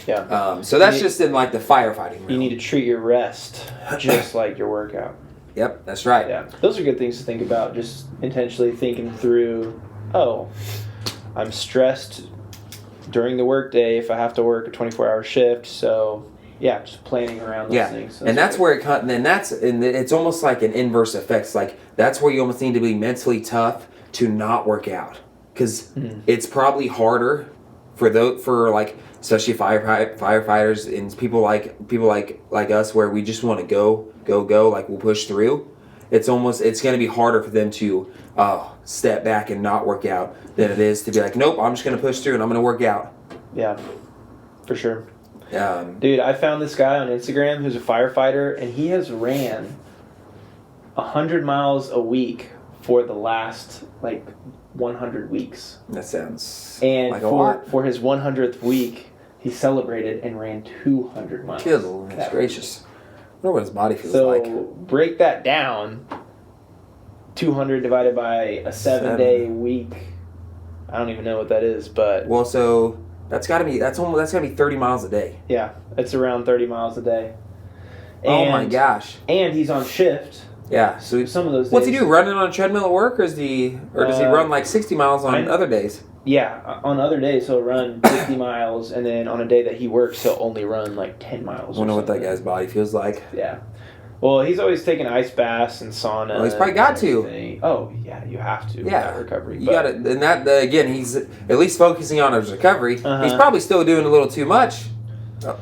Speaker 1: Yeah.
Speaker 3: So that's just in like the firefighting realm.
Speaker 1: You need to treat your rest just like your workout.
Speaker 3: Yep, that's right.
Speaker 1: Yeah. Those are good things to think about. Just intentionally thinking through, I'm stressed during the workday if I have to work a 24-hour shift, so yeah, just planning around those things.
Speaker 3: And that's where it's almost like an inverse effect. It's like that's where you almost need to be mentally tough to not work out, because it's probably harder for especially firefighters and people like us, where we just want to go, like we'll push through. It's going to be harder for them to step back and not work out than it is to be like, nope, I'm just going to push through and I'm going to work out.
Speaker 1: Yeah, for sure. Dude, I found this guy on Instagram who's a firefighter, and he has ran 100 miles a week for the last 100 weeks.
Speaker 3: That sounds
Speaker 1: like a lot. For his 100th week, he celebrated and ran 200 miles.
Speaker 3: Goodness gracious. I wonder what his body feels like.
Speaker 1: So break that down. 200 divided by a 7-day week. I don't even know what that is, but
Speaker 3: so that's got to be 30 miles a day.
Speaker 1: Yeah, it's around 30 miles a day.
Speaker 3: Oh my gosh!
Speaker 1: And he's on shift.
Speaker 3: Yeah. So
Speaker 1: some of those days.
Speaker 3: What's he do? Running on a treadmill at work, or does he run like 60 miles on other days?
Speaker 1: Yeah, on other days he'll run 50 miles, and then on a day that he works, he'll only run 10 miles.
Speaker 3: I wonder what that guy's body feels like.
Speaker 1: Yeah. Well, he's always taking ice baths and sauna.
Speaker 3: Well, he's probably got to.
Speaker 1: Oh, yeah, you have to.
Speaker 3: Yeah,
Speaker 1: with that recovery.
Speaker 3: You got to, and that again, he's at least focusing on his recovery.
Speaker 1: Uh-huh.
Speaker 3: He's probably still doing a little too much,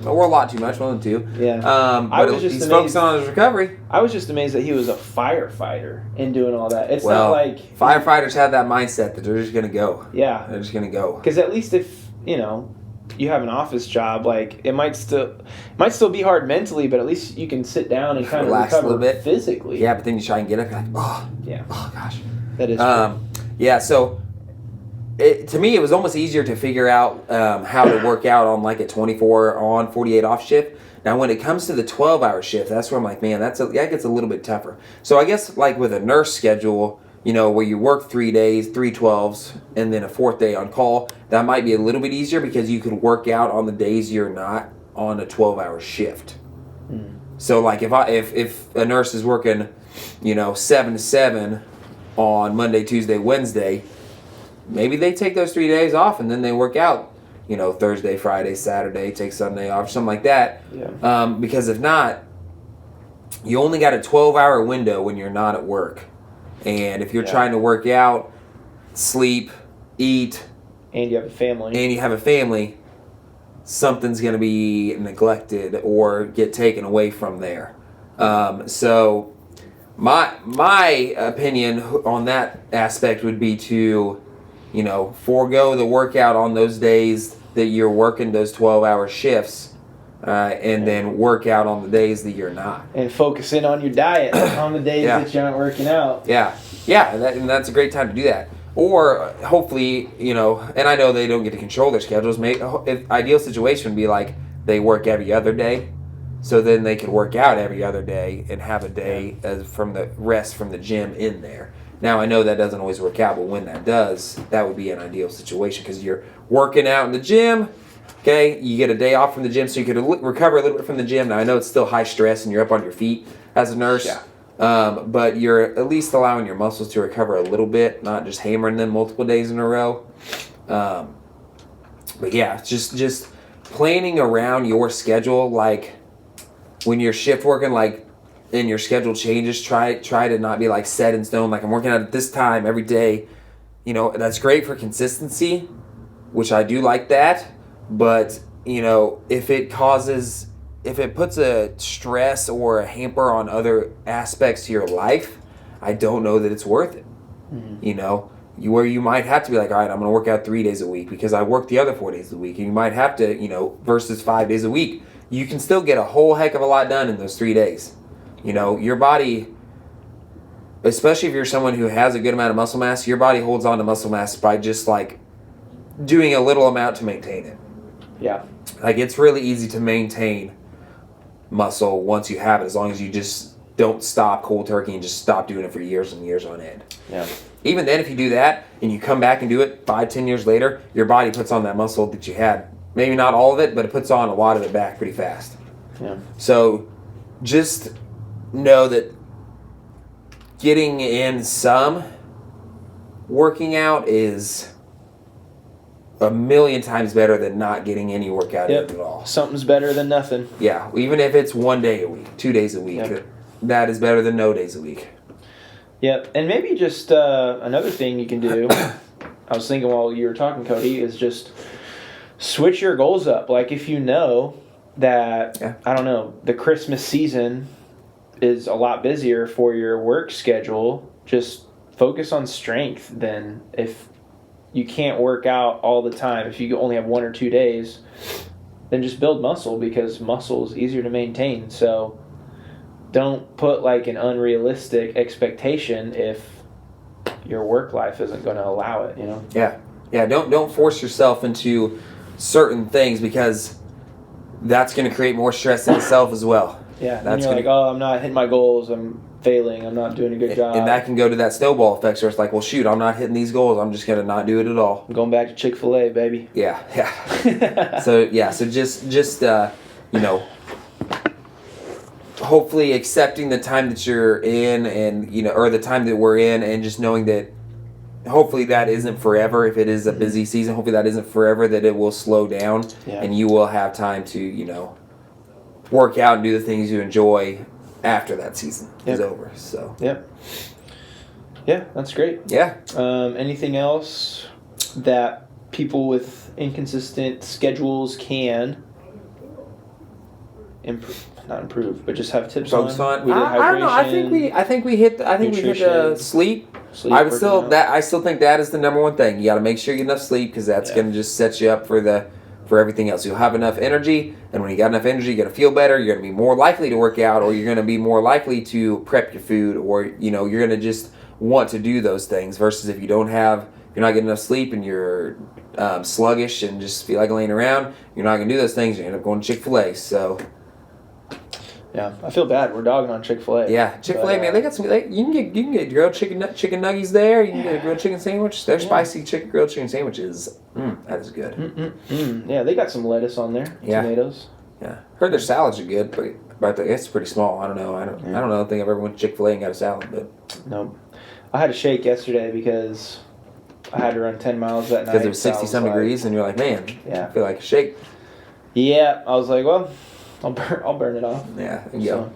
Speaker 3: or a lot too much, one of the two.
Speaker 1: Yeah.
Speaker 3: But he's focusing on his recovery.
Speaker 1: I was just amazed that he was a firefighter and doing all that. It's
Speaker 3: not
Speaker 1: like
Speaker 3: firefighters have that mindset that they're just gonna go.
Speaker 1: Yeah,
Speaker 3: they're just gonna go.
Speaker 1: Because at least if you have an office job, it might still be hard mentally, but at least you can sit down and kind of
Speaker 3: relax
Speaker 1: recover
Speaker 3: a little bit
Speaker 1: physically.
Speaker 3: Yeah, but then you try and get up, and
Speaker 1: yeah,
Speaker 3: oh gosh,
Speaker 1: that is true.
Speaker 3: Yeah. So to me, it was almost easier to figure out how to work out on a 24 on, 48 off shift. Now, when it comes to the 12-hour shift, that's where I'm like, man, that gets a little bit tougher. So I guess with a nurse schedule, where you work 3 days, 3 12s, and then a 4th day on call, that might be a little bit easier because you could work out on the days you're not on a 12-hour shift. So if a nurse is working, 7 to 7 on Monday, Tuesday, Wednesday, maybe they take those 3 days off and then they work out, Thursday, Friday, Saturday, take Sunday off, something like that.
Speaker 1: Yeah.
Speaker 3: Because if not, you only got a 12-hour window when you're not at work. And if you're trying to work out, sleep, eat,
Speaker 1: and you have a family,
Speaker 3: something's going to be neglected or get taken away from there. So my opinion on that aspect would be to, forego the workout on those days that you're working those 12-hour shifts. And then work out on the days that you're not.
Speaker 1: And focus in on your diet on the days that you're not working out.
Speaker 3: Yeah. And that's a great time to do that. Or hopefully, and I know they don't get to control their schedules. Maybe if ideal situation would be they work every other day. So then they could work out every other day and have a day from the rest from the gym in there. Now, I know that doesn't always work out, but when that does, that would be an ideal situation because you're working out in the gym, okay? You get a day off from the gym so you could recover a little bit from the gym. Now, I know it's still high stress and you're up on your feet as a nurse, but you're at least allowing your muscles to recover a little bit, not just hammering them multiple days in a row. But yeah, just planning around your schedule, like when you're shift working, like, and your schedule changes, try to not be like set in stone, like I'm working out at this time every day. You know, that's great for consistency, which I do like that. But, you know, if it puts a stress or a hamper on other aspects to your life, I don't know that it's worth it. Mm-hmm. You know, where you might have to be like, all right, I'm going to work out 3 days a week because I work the other 4 days a week. And you might have to, you know, versus 5 days a week. You can still get a whole heck of a lot done in those 3 days. You know, your body, especially if you're someone who has a good amount of muscle mass, your body holds on to muscle mass by just like doing a little amount to maintain it.
Speaker 1: Yeah.
Speaker 3: Like it's really easy to maintain muscle once you have it, as long as you just don't stop cold turkey and just stop doing it for years and years on end.
Speaker 1: Yeah.
Speaker 3: Even then, if you do that and you come back and do it 5-10 years later, your body puts on that muscle that you had. Maybe not all of it, but it puts on a lot of it back pretty fast.
Speaker 1: Yeah.
Speaker 3: So just know that getting in some working out is a million times better than not getting any workout in at all.
Speaker 1: Something's better than nothing.
Speaker 3: Yeah, even if it's 1 day a week, 2 days a week, that is better than no days a week.
Speaker 1: Yep, and maybe just another thing you can do, I was thinking while you were talking, Cody, is just switch your goals up. Like if you know that, I don't know, the Christmas season is a lot busier for your work schedule, just focus on strength. Then if you can't work out all the time, if you only have 1 or 2 days, then just build muscle, because muscle is easier to maintain. So don't put like an unrealistic expectation if your work life isn't going to allow it, you know?
Speaker 3: Yeah, don't force yourself into certain things, because that's going to create more stress in itself as well.
Speaker 1: Yeah, that's like, oh, I'm not hitting my goals, I'm failing, I'm not doing a good job.
Speaker 3: And that can go to that snowball effect, so it's like, well, shoot, I'm not hitting these goals, I'm just going to not do it at all.
Speaker 1: I'm going back to Chick-fil-A, baby.
Speaker 3: Yeah. So just you know, hopefully accepting the time that you're in, and, you know, or the time that we're in, and just knowing that hopefully that isn't forever. If it is a busy season, hopefully that isn't forever, that it will slow down, and you will have time to, you know, work out and do the things you enjoy after that season is over. So
Speaker 1: yeah, that's great.
Speaker 3: Yeah.
Speaker 1: Anything else that people with inconsistent schedules can not improve, but just have tips
Speaker 3: focus on?
Speaker 1: We did
Speaker 3: I don't know. I think we hit sleep. I still think that is the number one thing. You got to make sure you get enough sleep, because that's going to just set you up for everything else. You'll have enough energy, and when you got enough energy, you're going to feel better. You're going to be more likely to work out, or you're going to be more likely to prep your food, or, you know, you're going to just want to do those things. Versus if you're not getting enough sleep and you're sluggish and just feel like laying around, you're not going to do those things. You end up going to Chick-fil-A. So.
Speaker 1: Yeah, I feel bad. We're dogging on Chick-fil-A.
Speaker 3: Yeah, Chick-fil-A, man, they got some. You can get grilled chicken nuggies there. You can get a grilled chicken sandwich. Their spicy grilled chicken sandwiches. That is good.
Speaker 1: Yeah, they got some lettuce on there. Tomatoes.
Speaker 3: Yeah, heard their salads are good, but it's pretty small. I don't know. I don't know. I think I've ever went to Chick-fil-A and got a salad, but
Speaker 1: no. I had a shake yesterday because I had to run 10 miles that night.
Speaker 3: Because it was 60-some degrees, and you're like, man, I feel like a shake.
Speaker 1: Yeah, I was like, well, I'll burn it off.
Speaker 3: Yeah,
Speaker 1: All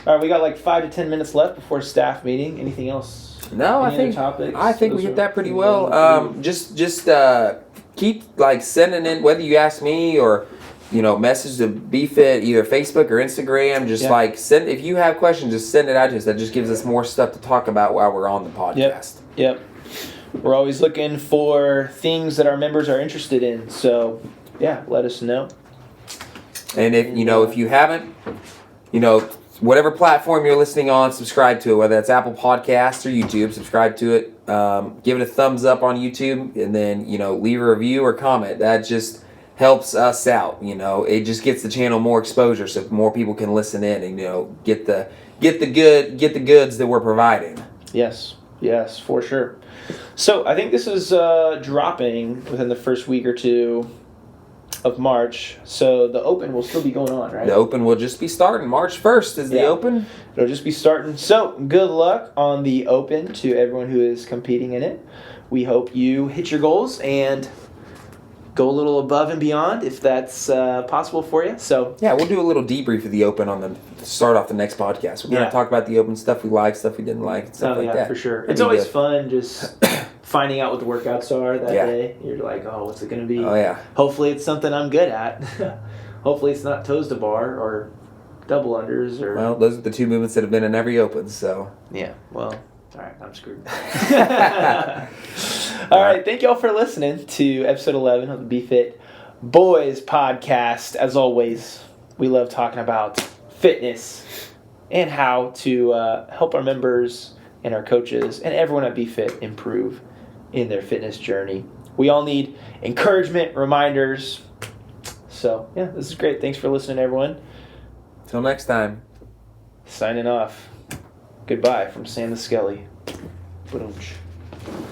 Speaker 1: right, we got like 5 to 10 minutes left before staff meeting. Anything else?
Speaker 3: No, I think we hit that pretty well. Just keep like sending in, whether you ask me or, you know, message the BFIT, either Facebook or Instagram. Just like send, if you have questions, just send it out to us. That just gives us more stuff to talk about while we're on the podcast.
Speaker 1: Yep. We're always looking for things that our members are interested in. So yeah, let us know.
Speaker 3: And if you haven't, you know, whatever platform you're listening on, subscribe to it. Whether it's Apple Podcasts or YouTube, subscribe to it. Give it a thumbs up on YouTube, and then, you know, leave a review or comment. That just helps us out. It just gets the channel more exposure, so more people can listen in and get the goods that we're providing.
Speaker 1: Yes, for sure. So I think this is dropping within the first week or two of March. So the Open will still be going on, right?
Speaker 3: The Open will just be starting. March 1st is the Open.
Speaker 1: It'll just be starting. So good luck on the Open to everyone who is competing in it. We hope you hit your goals and go a little above and beyond if that's possible for you. So
Speaker 3: yeah, we'll do a little debrief of the Open on the start off the next podcast. We're going to talk about the Open, stuff we liked, stuff we didn't like, and stuff like that.
Speaker 1: For sure. It's always fun just finding out what the workouts are that day. You're like, oh, what's it going to be?
Speaker 3: Oh, yeah.
Speaker 1: Hopefully it's something I'm good at. Hopefully it's not toes to bar or double unders.
Speaker 3: Well, those are the two movements that have been in every Open, so.
Speaker 1: Yeah, well, all right, I'm screwed. All right, thank y'all for listening to episode 11 of the BFIT Boys podcast. As always, we love talking about fitness and how to help our members and our coaches and everyone at BFIT improve in their fitness journey. We all need encouragement, reminders. So, yeah, this is great. Thanks for listening, everyone.
Speaker 3: Till next time.
Speaker 1: Signing off. Goodbye from Sam the Skelly. Ba-dum-tsh.